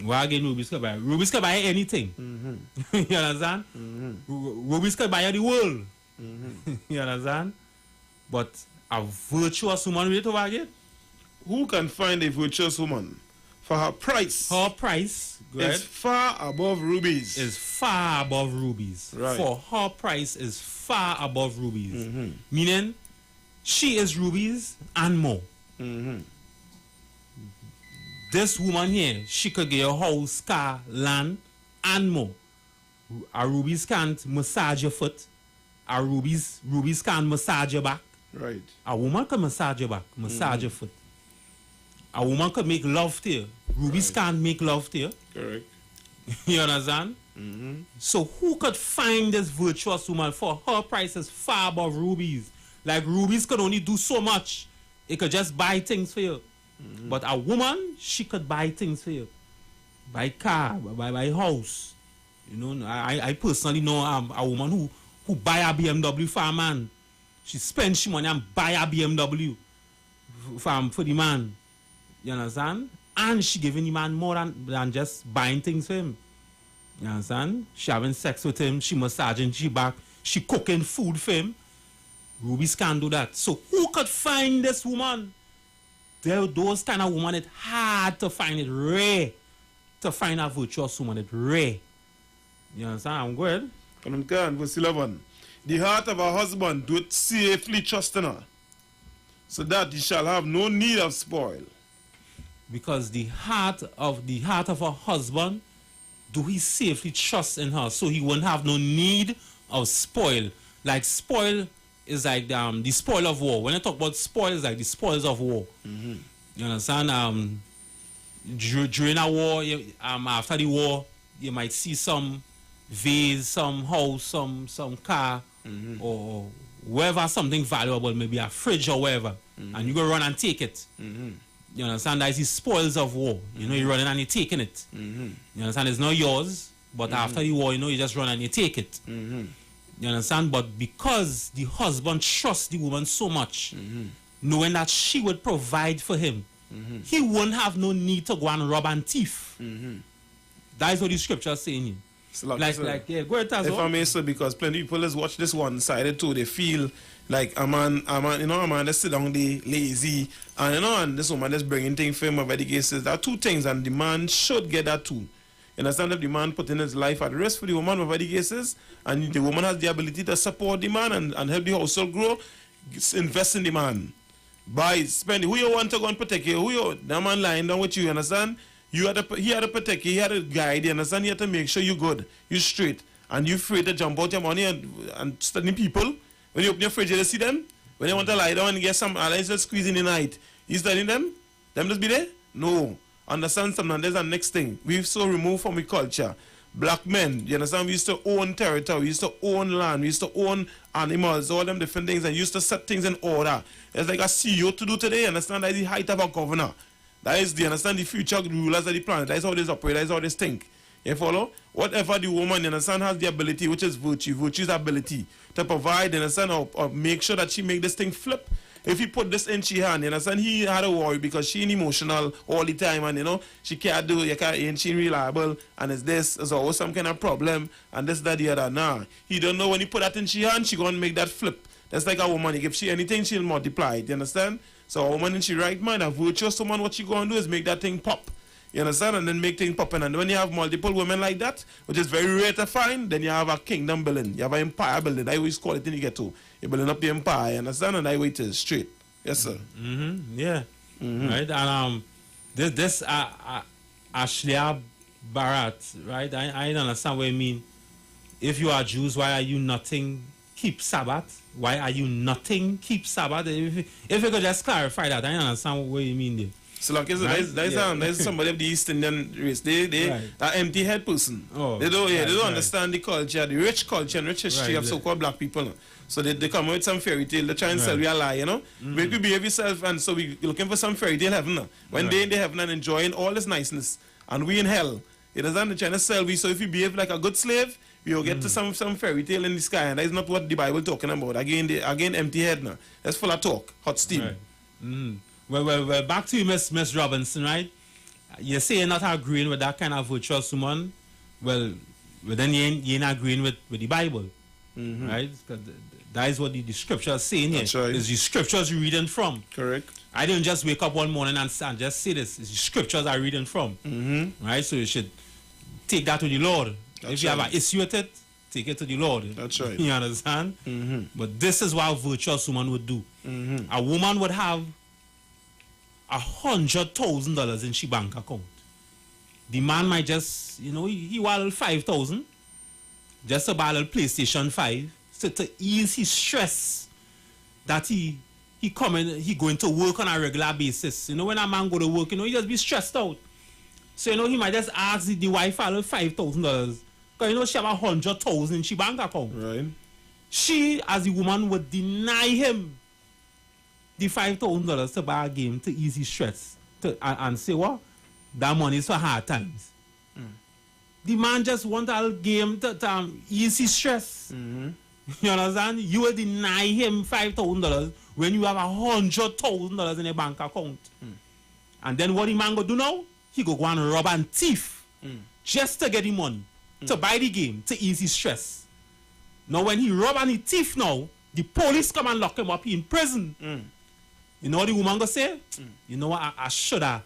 what again rubies could buy? Rubies could buy anything. You understand? Rubies could buy the world. You understand? But a virtuous woman, read it over again. Who can find a virtuous woman? For her price. Her price is far above rubies. Is far above rubies. Right. For her price is far above rubies. Meaning, she is rubies and more. This woman here, she could get a house, car, land, and more. A rubies can't massage your foot. A rubies can't massage your back. Right. A woman can massage your back, massage your foot. A woman could make love to you. Rubies can't make love to you. Correct. You understand? So who could find this virtuous woman? For her price is far above rubies. Like rubies could only do so much. It could just buy things for you. But a woman, she could buy things for you. Buy car, buy house. You know, I personally know a woman who buy a BMW for a man. She spends she money and buy a BMW for the man. You understand? And she giving the man more than just buying things for him. You understand? She having sex with him, she massaging she back, she cooking food for him. Rubies can't do that. So who could find this woman? Those kind of women, it's hard to find, it rare to find a virtuous woman, it's rare. You understand? I'm good. Verse 11. The heart of a husband doth safely trust in her, so that he shall have no need of spoil. Because the heart of a husband do he safely trust in her, so he won't have no need of spoil. Like spoil is like the spoil of war. When I talk about spoil, it's like the spoils of war. You understand? During a war, after the war, you might see some vase, some house, some car, or wherever something valuable, maybe a fridge or whatever, and you go run and take it. You understand? That is the spoils of war. You know, you're running and you're taking it. You understand? It's not yours, but after the war, you know, you just run and you take it. You understand? But because the husband trusts the woman so much, knowing that she would provide for him, he won't have no need to go and rob and thief. That is what the scripture is saying here. So Like, yeah, go ahead, Tazo. if I may say, because plenty of people just watch this one-sided too, they feel like a man, just sit down there lazy, and and this woman just bringing things for him over the cases. There are two things, and the man should get that too. You understand? If the man putting his life at risk for the woman over the cases, and the woman has the ability to support the man and help the household grow, invest in the man. Spend who you want to go and protect you, that man lying down with you understand? He had to protect you, he had to guide you, understand? He had to make sure you're good, you're straight, and you're free to jump out your money and study people. When you open your fridge, you see them. When you want to lie down and get some allies just squeeze in the night, you studying them? Them just be there? No. Understand something, and there's the next thing. We've so removed from the culture. Black men, you understand, we used to own territory, we used to own land, we used to own animals, all them different things, and used to set things in order. There's like a CEO to do today, you understand, that is the height of a governor. That is the, understand, the future rulers of the planet. That is how they operate, that is how they think. You follow? Whatever the woman, you understand, has the ability, which is virtue, virtue's ability to provide, you understand, or make sure that she make this thing flip. If he put this in she hand, you understand, he had a worry because she emotional all the time, and she can't do, and she reliable, and is always some kind of problem, and this, that, the other. Nah, he don't know when he put that in she hand, she gonna make that flip. That's like a woman, if she anything, she'll multiply it, you understand? So a woman in she right mind, a virtuous woman, what she gonna do is make that thing pop. You understand? And then make things popping. And when you have multiple women like that, which is very rare to find, then you have a kingdom building. You have an empire building. I always call it when you get to. You're building up the empire, you understand? And I wait till straight. Yes, sir. Yeah. Right? And this Ashlia Barat, right? I don't understand what you mean. If you are Jews, why are you nothing keep Sabbath? Why are you nothing keep Sabbath? If you could just clarify that, I understand what you mean there. So like there's somebody of the East Indian race. They Right. are empty head person. Oh, they don't right, understand the culture, the rich culture and rich history Right, of so-called black people. So they come with some fairy tale, they try and sell you a lie, Make you behave yourself, and so we looking for some fairy tale heaven. When they in the heaven and enjoying all this niceness, and we in hell. It is not trying to sell we, so if you behave like a good slave, you'll get to some fairy tale in the sky, and that is not what the Bible talking about. Again, empty head now. That's full of talk, hot steam. Right. Well, back to you, Miss Robinson, right? You say you're not agreeing with that kind of virtuous woman. Well, then you ain't agreeing with the Bible, right? 'Cause that is what the scripture is saying here. That's right. It's the scriptures you're reading from. Correct. I didn't just wake up one morning and just say this. It's the scriptures I'm reading from, right? So you should take that to the Lord. If you have an issue with it, take it to the Lord. That's right. You understand? But this is what a virtuous woman would do. A woman would have $100,000 in she bank account. The man might just, he want 5,000 just to buy a little PlayStation 5 to ease his stress that he going to work on a regular basis. When a man go to work, he just be stressed out. So, he might just ask the wife for $5,000 because, she have 100,000 in she bank account. Right. She, as the woman, would deny him the $5,000 to buy a game to ease his stress. and say what? That money is for hard times. The man just want a game to ease his stress. You understand? You will deny him $5,000 when you have $100,000 in a bank account. And then what the man go do now? He go and rob and thief just to get the money, to buy the game, to ease his stress. Now when he rob and he thief now, the police come and lock him up in prison. You know what the woman go say? You know what? I should have.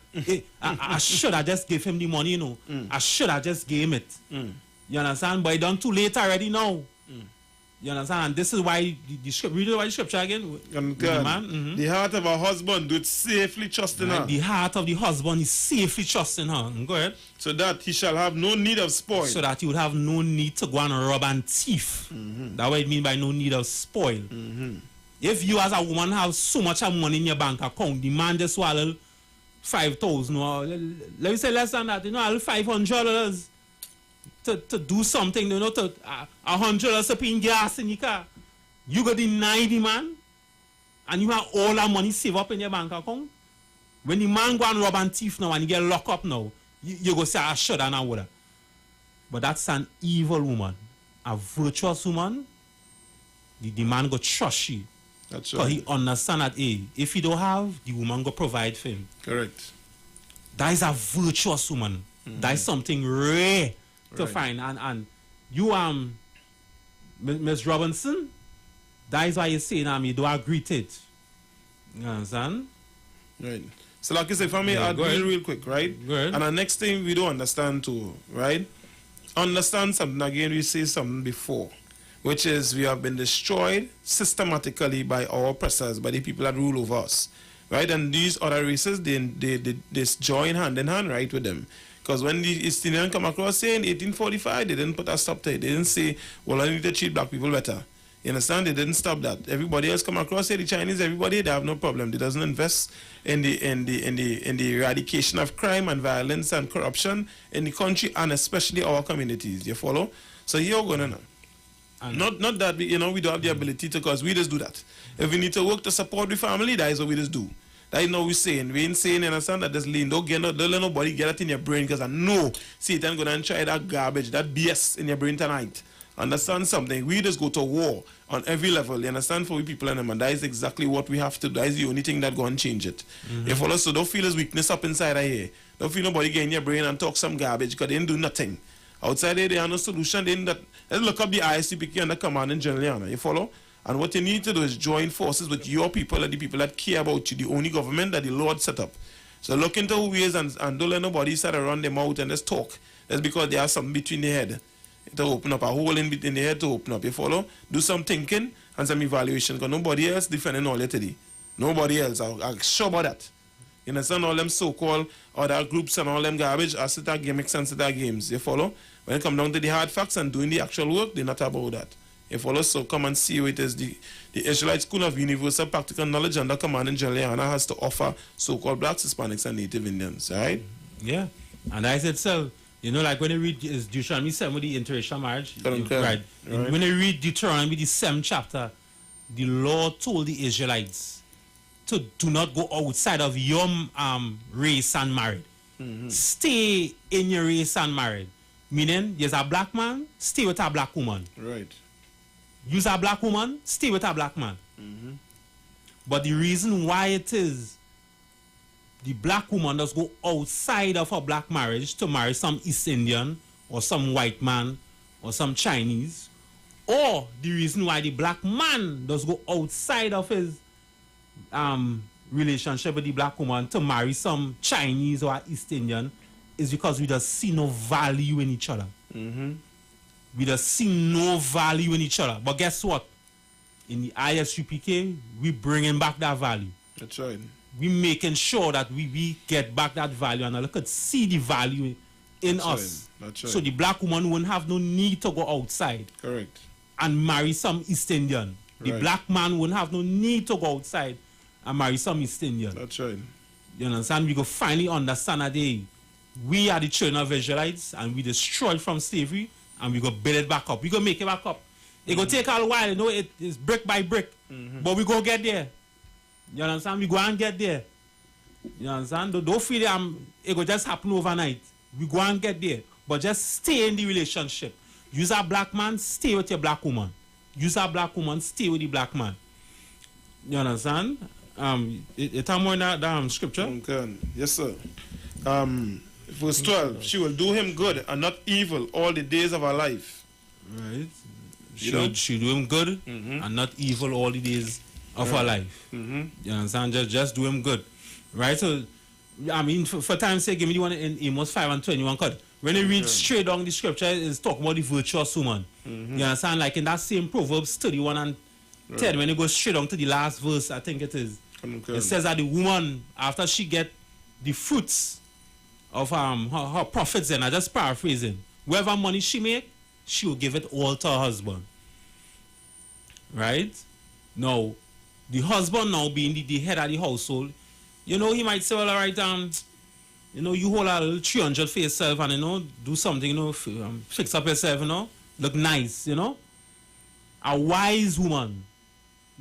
I should have just give him the money. You know. I should have just gave him it. You understand? But it done too late already now. You understand? And this is why the scripture. Read the scripture again. The heart of a husband doth safely trust in her. The heart of the husband is safely trusting her. Go ahead. So that he shall have no need of spoil. So that he would have no need to go and rob and thief. That's what it means by no need of spoil. If you as a woman have so much money in your bank account, the man just swallow 5,000 or let me say less than that, $500 to do something, to $100 to put in gas in your car. You go deny the man and you have all that money saved up in your bank account. When the man go and rob and thief now and he get locked up now, you go say I should and I would. But that's an evil woman. A virtuous woman, the man go trust you. That's So right. he understand that if he don't have, the woman go provide for him. Correct. That is a virtuous woman. That is something rare to Right. find. And you Ms. Robinson, that is why you're saying you don't agree to it. You understand? Right. So like I say, for me, Yeah, I'll go do it ahead. real quick, right? Go ahead. And the next thing we don't understand too, right? Understand something again, we say something before, which is we have been destroyed systematically by our oppressors, by the people that rule over us, right? And these other races, they join hand in hand, right, with them. Because when the East Indians come across, say in 1845, they didn't put a stop to it. They didn't say, well, I need to treat black people better. You understand? They didn't stop that. Everybody else come across, say the Chinese, everybody, they have no problem. They doesn't invest in the eradication of crime and violence and corruption in the country and especially our communities. You follow? So you're going to not that we don't have the ability to, because we just do that. If we need to work to support the family, that is what we just do. That is what we're saying. We ain't saying, you understand, that just lean. Don't let nobody get that in your brain, because I know Satan go and try that garbage, that BS in your brain tonight. Understand something? We just go to war on every level. You understand? For we people and them, and that is exactly what we have to do. That is the only thing that go and change it. If all so don't feel his weakness up inside of here. Don't feel nobody get in your brain and talk some garbage, because they didn't do nothing. Outside there, they have no solution. They didn't let's look up the ISCPK and the command in General. You follow? And what you need to do is join forces with your people and the people that care about you, the only government that the Lord set up. So look into who he is and don't let nobody start to run them out and just talk. That's because they have something between their head to open up, a hole in between their head to open up. You follow? Do some thinking and some evaluation, because nobody else defending all that today. Nobody else. I'm sure about that. You understand? All them so-called other groups and all them garbage are set that gimmicks and set that games. You follow? When it comes down to the hard facts and doing the actual work, they're not about that. You follow? So come and see what it is the Israelite School of Universal Practical Knowledge under command in Juliana has to offer so-called blacks, Hispanics, and Native Indians. All right? Yeah. And as itself, like when you read Deuteronomy 7 with the interracial marriage, right? When you read Deuteronomy, the 7th chapter, the Lord told the Israelites to do not go outside of your race and married. Stay in your race and married. Meaning, there's a black man, stay with a black woman. Right. Use a black woman, stay with a black man. But the reason why it is the black woman does go outside of her black marriage to marry some East Indian or some white man or some Chinese, or the reason why the black man does go outside of his relationship with the black woman to marry some Chinese or East Indian is because we just see no value in each other. We just see no value in each other. But guess what? In the ISUPK, we bringing back that value. That's right. We making sure that we get back that value, and I look at see the value in That's us. right. That's right. So the black woman won't have no need to go outside Correct. and marry some East Indian. The Right. black man won't have no need to go outside and marry some East Indian. That's right. You understand? We go finally understand that we are the children of Israelites, and we destroyed from slavery, and we go build it back up. We go make it back up. It go take a while, it is brick by brick, but we go get there. You understand? We go and get there. You understand? Don't feel it will just happen overnight. We go and get there. But just stay in the relationship. Use a black man, stay with your black woman. Use a black woman, stay with the black man. You understand? It's more in that scripture. Okay. Yes, sir. Verse 12. She will do him good and not evil all the days of her life. Right. She do him good and not evil all the days of her life. You understand? Just do him good. Right? So, I mean, for time's sake, give me the one in Amos 5:21. Because when you read straight down the scripture, it's talking about the virtuous woman. You understand? Like in that same Proverbs 31 and 10, when you go straight down to the last verse, I think it is. It says that the woman, after she get the fruits of her profits, and I just paraphrasing, whatever money she make, she will give it all to her husband. Right? Now, the husband now being the head of the household, you know, he might say, well, all right, you know, you hold a little 300 for yourself and, you know, do something, you know, fix up yourself, you know, look nice, you know. A wise woman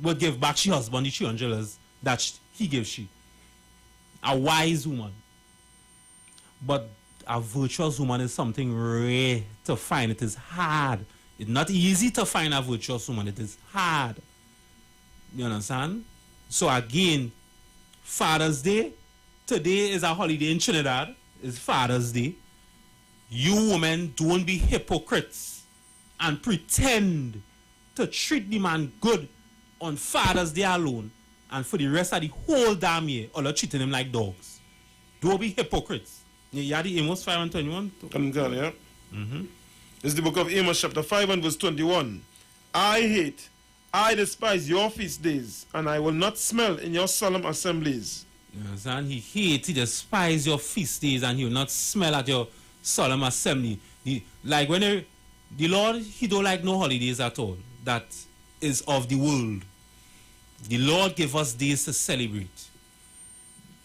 will give back she husband the $300 that he gives she. A wise woman. But a virtuous woman is something rare to find. It is hard. It's not easy to find a virtuous woman. It is hard. You understand? So again, Father's Day. Today is a holiday in Trinidad. It's Father's Day. You women, don't be hypocrites and pretend to treat the man good on Father's Day alone, and for the rest of the whole damn year, all are treating him like dogs. Don't be hypocrites. You had the Amos 5:21. Yeah. It's the book of Amos chapter 5 and verse 21. I despise your feast days, and I will not smell in your solemn assemblies. You understand? He despises your feast days, and he will not smell at your solemn assembly. Like when the Lord, he don't like no holidays at all. That is of the world. The Lord gave us days to celebrate.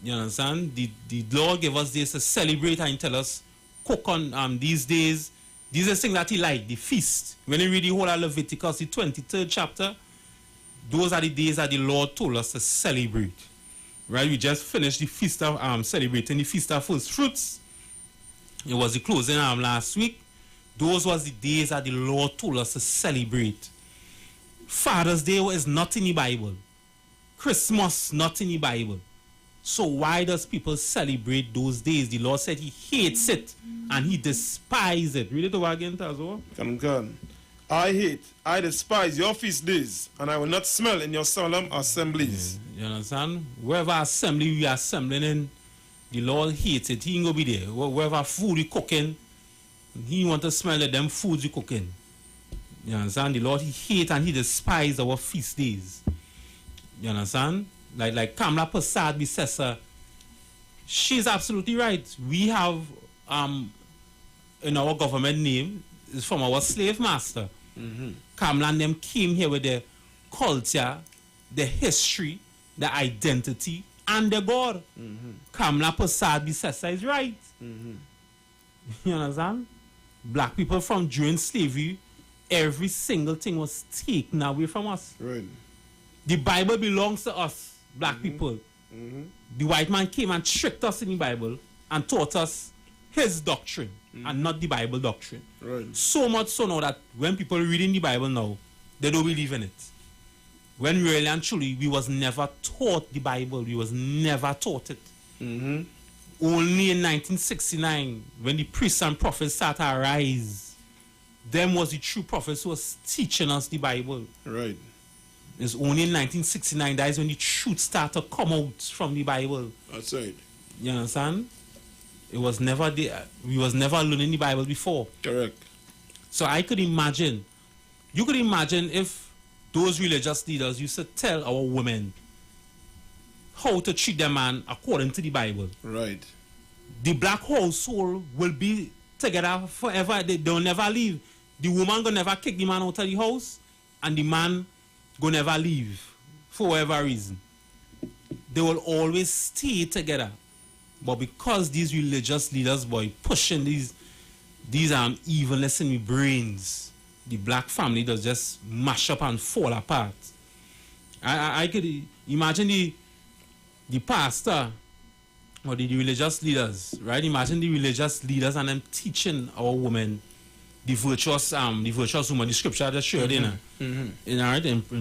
You understand? The Lord gave us days to celebrate and tell us, cook on these days. These are things that he liked, the feast. When you read the whole of Leviticus, the 23rd chapter, those are the days that the Lord told us to celebrate. Right? We just finished the feast of celebrating the feast of first fruits. It was the closing last week. Those was the days that the Lord told us to celebrate. Father's Day is not in the Bible. Christmas not in the Bible. So why does people celebrate those days? The Lord said he hates it and he despises it. Read it over again, Tazo. Come. I despise your feast days, and I will not smell in your solemn assemblies. Yeah, you understand? Wherever assembly we are assembling in, the Lord hates it. He ain't gonna be there. Wherever food we cooking, he want to smell of them foods we cooking. You understand? The Lord, he hates and he despises our feast days. You understand? Like Kamla Prasad Bisesa, she's absolutely right. We have in our government name is from our slave master. Kamla and them came here with the culture, the history, the identity, and the God. Kamla Prasad Bisesa is right. You understand? Black people from during slavery, every single thing was taken away from us. Right. The Bible belongs to us, black people. The white man came and tricked us in the Bible and taught us his doctrine and not the Bible doctrine. Right. So much so now that when people reading the Bible now, they don't believe in it. When really and truly, we was never taught the Bible. We was never taught it. Only in 1969, when the priests and prophets started to arise, them was the true prophets who was teaching us the Bible. Right. It's only in 1969 that is when the truth started to come out from the Bible. That's right. You understand? It was never there. We was never learning the Bible before. Correct. So I could imagine, you could imagine if those religious leaders used to tell our women how to treat their man according to the Bible. Right. The black household will be together forever. They'll never leave. The woman gonna never kick the man out of the house, and the man gonna never leave for whatever reason. They will always stay together. But because these religious leaders, boy, pushing these evilness in the brains, the black family does just mash up and fall apart. I could imagine the pastor or the religious leaders, right? Imagine the religious leaders and them teaching our women the virtuous woman. The scripture just showed in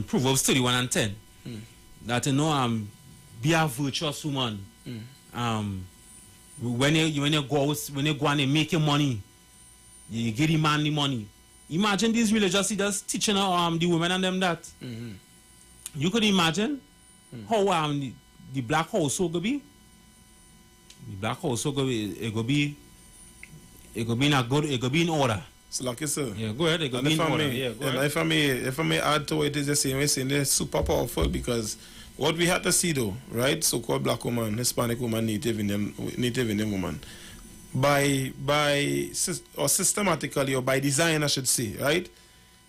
Proverbs 31 and 10 that be a virtuous woman. When you go and make your money, you give the man the money. Imagine these religious leaders teaching the women and them that. You could imagine how the black household could be. The black household could be it could be in order. So like you said. Yeah, go ahead. It could be in order. If I may add to it, is the same way saying they're super powerful because what we had to see though, right? So-called black woman, Hispanic woman, Native Indian woman, systematically or by design, I should say, right?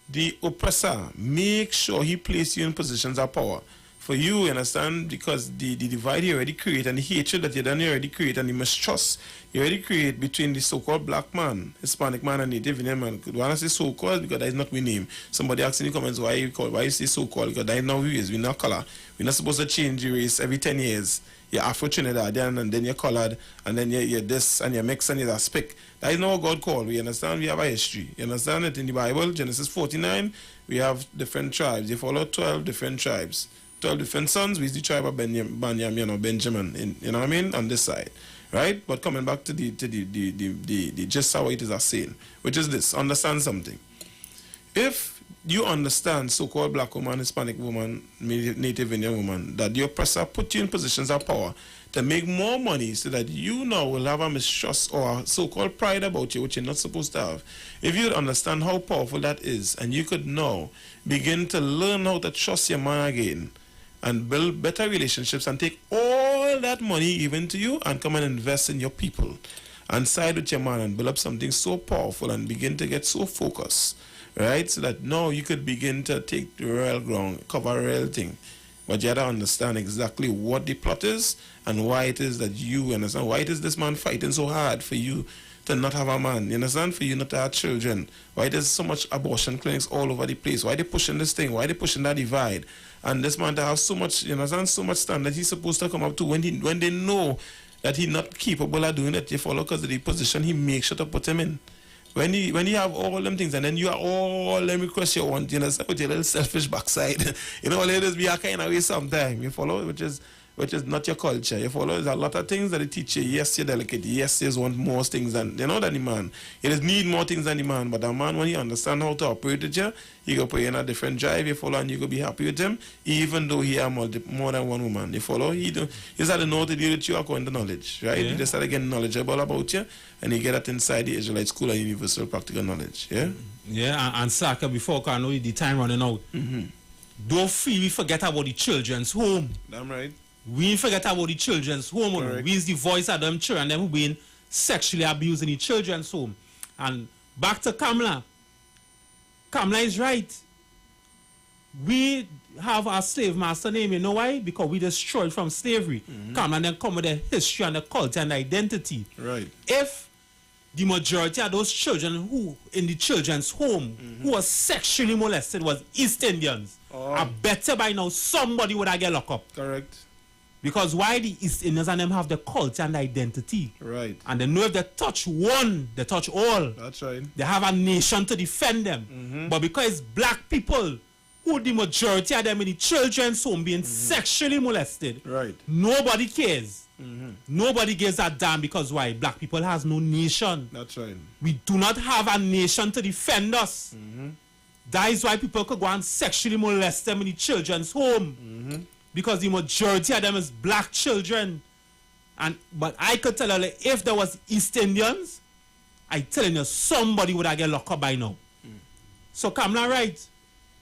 The oppressor make sure he place you in positions of power. For you understand, because the divide you already create and the hatred that you already create and the mistrust you already create between the so-called black man, Hispanic man and Native Indian man. When I say so-called, because that is not my name. Somebody asks in the comments why you say so-called, because that is not who is. We're not color. We're not supposed to change your race every 10 years. You're Afro-Trinidadian and then you're colored and then you're this and you're mixed and you're speak. That is not what God called. We understand we have a history. You understand it in the Bible, Genesis 49, we have different tribes. You follow 12 different tribes. 12 different sons with the tribe of Benjamin or Benjamin, you know what I mean, on this side, right? But coming back to the just how it is a saying, which is this: understand something. If you understand so-called black woman, Hispanic woman, Native Indian woman, that the oppressor put you in positions of power to make more money so that you now will have a mistrust or a so-called pride about you, which you're not supposed to have. If you understand how powerful that is, and you could now begin to learn how to trust your man again, and build better relationships and take all that money given to you and come and invest in your people and side with your man and build up something so powerful and begin to get so focused, right? So that now you could begin to take the real ground, cover a real thing. But you have to understand exactly what the plot is and why it is that you understand. Why it is this man fighting so hard for you to not have a man, you understand? For you not to have children. Why there's so much abortion clinics all over the place? Why they pushing this thing? Why they pushing that divide? And this man to have so much, you understand, so much standard he's supposed to come up to when they know that he's not capable of doing it, you follow, because of the position he makes sure to put him in. When you have all them things and then you have all them requests you want, you understand, with your little selfish backside, you know, let us be a kind of way sometime, you follow, which is not your culture. You follow, there's a lot of things that they teach you. Yes, you're delicate. Yes, you want more things than, you know, than the man. You just need more things than the man. But the man, when you understand how to operate with you, he go put you in a different drive, you follow, and you go be happy with him, even though he have more than one woman. You follow? He just had to know how to deal with you according to knowledge, right? Yeah. He just had to get knowledgeable about you, and you get that inside the Israelite School of Universal Practical Knowledge, yeah? Yeah, and Saka, before I know the time running out, don't feel we forget about the children's home. Damn right. We forget about the children's home. We is the voice of them children, them who being sexually abused in the children's home. And back to Kamala. Kamala is right. We have our slave master name, you know why? Because we destroyed from slavery. Kamala then come with the history and the culture and the identity. Right. If the majority of those children who in the children's home who was sexually molested was East Indians, I better by now somebody would have get locked up. Correct. Because why the East Indians and them have the culture and the identity. Right. And they know if they touch one, they touch all. That's right. They have a nation to defend them. But because it's black people who the majority of them in the children's home being sexually molested, right, nobody cares. Nobody gives a damn because why? Black people has no nation. That's right. We do not have a nation to defend us. That is why people could go and sexually molest them in the children's home. Because the majority of them is black children. But I could tell you, like, if there was East Indians, I telling you, somebody would have get locked up by now. So Kamala right.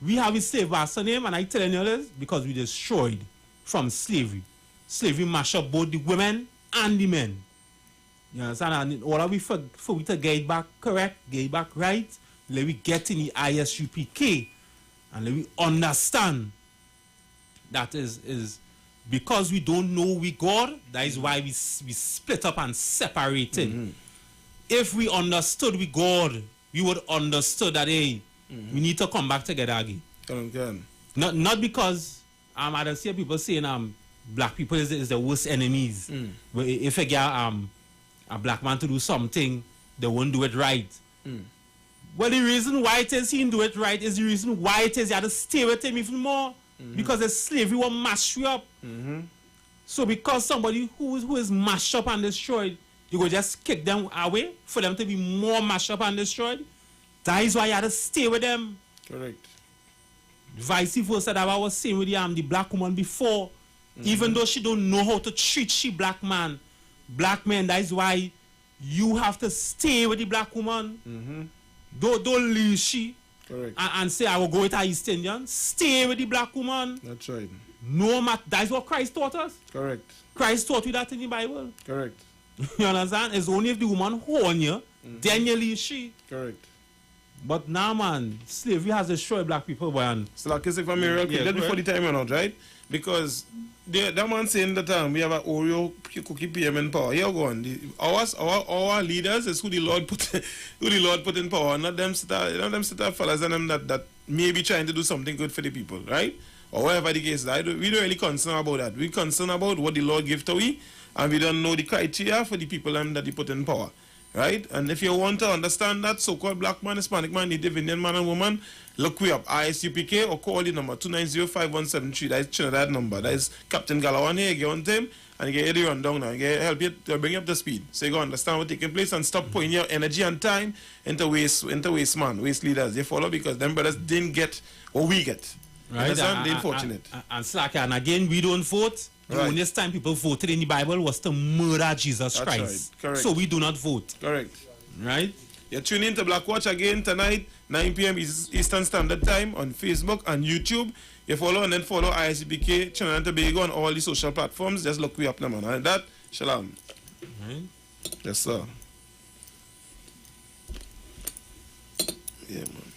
We have a slave master name, and I telling you this because we destroyed from slavery. Slavery mash up both the women and the men. You understand? And all of we for we to get it back correct, get it back right, let we get in the ISUPK and let we understand that is because we don't know we God, that is why we split up and separated. If we understood we God, we would understood that hey, we need to come back together again. Can. Not because I don't see people saying black people is the worst enemies. But if I get a black man to do something, they won't do it right. Well, the reason why it is he didn't do it right is the reason why it is you had to stay with him even more. Because the slavery will mash you up. So because somebody who is mashed up and destroyed, you go just kick them away for them to be more mashed up and destroyed. That is why you had to stay with them. Correct. Vice versa, that I was saying with the black woman before. Even though she don't know how to treat she black man, that is why you have to stay with the black woman. Don't leave she. Correct. And say I will go with her East Indian. Stay with the black woman. That's right. No matter. That's what Christ taught us. Correct. Christ taught you that in the Bible. Correct. You understand? It's only if the woman horn you, then you leave she. Correct. But now, man, slavery has destroyed black people, man. So like, if I'm real quick, Yeah, just go before the ahead. time run out, right? Because that man saying that we have an Oreo cookie PM in power. Here go on. Our leaders is who the Lord put in power, not them fellas and them that may be trying to do something good for the people, right? Or whatever the case is. We don't really concern about that. We concern about what the Lord give to we, and we don't know the criteria for the people that he put in power. Right? And if you want to understand that, so-called black man, Hispanic man, Native Indian man and woman, look we up, ISUPK, or call the number 290-5173. That is Trinidad number. That is Captain Galawan here. Get on to him and you get the rundown now. You get help you to bring you up to speed. So you go understand what's taking place and stop putting your energy and time into waste leaders. You follow? Because them brothers didn't get what we get. Right? Understand? They're unfortunate. And slack, and again, we don't vote. The Right. only time people voted in the Bible was to murder Jesus That's Christ. right. Correct. So we do not vote. Correct. Right? You tune in to Black Watch again tonight, 9 p.m. Eastern Standard Time on Facebook and YouTube. You follow and then follow ISBK, Trinidad and Tobago on all the social platforms. Just look we up now, man. And that, shalom. Right? Yes, sir. Yeah, man.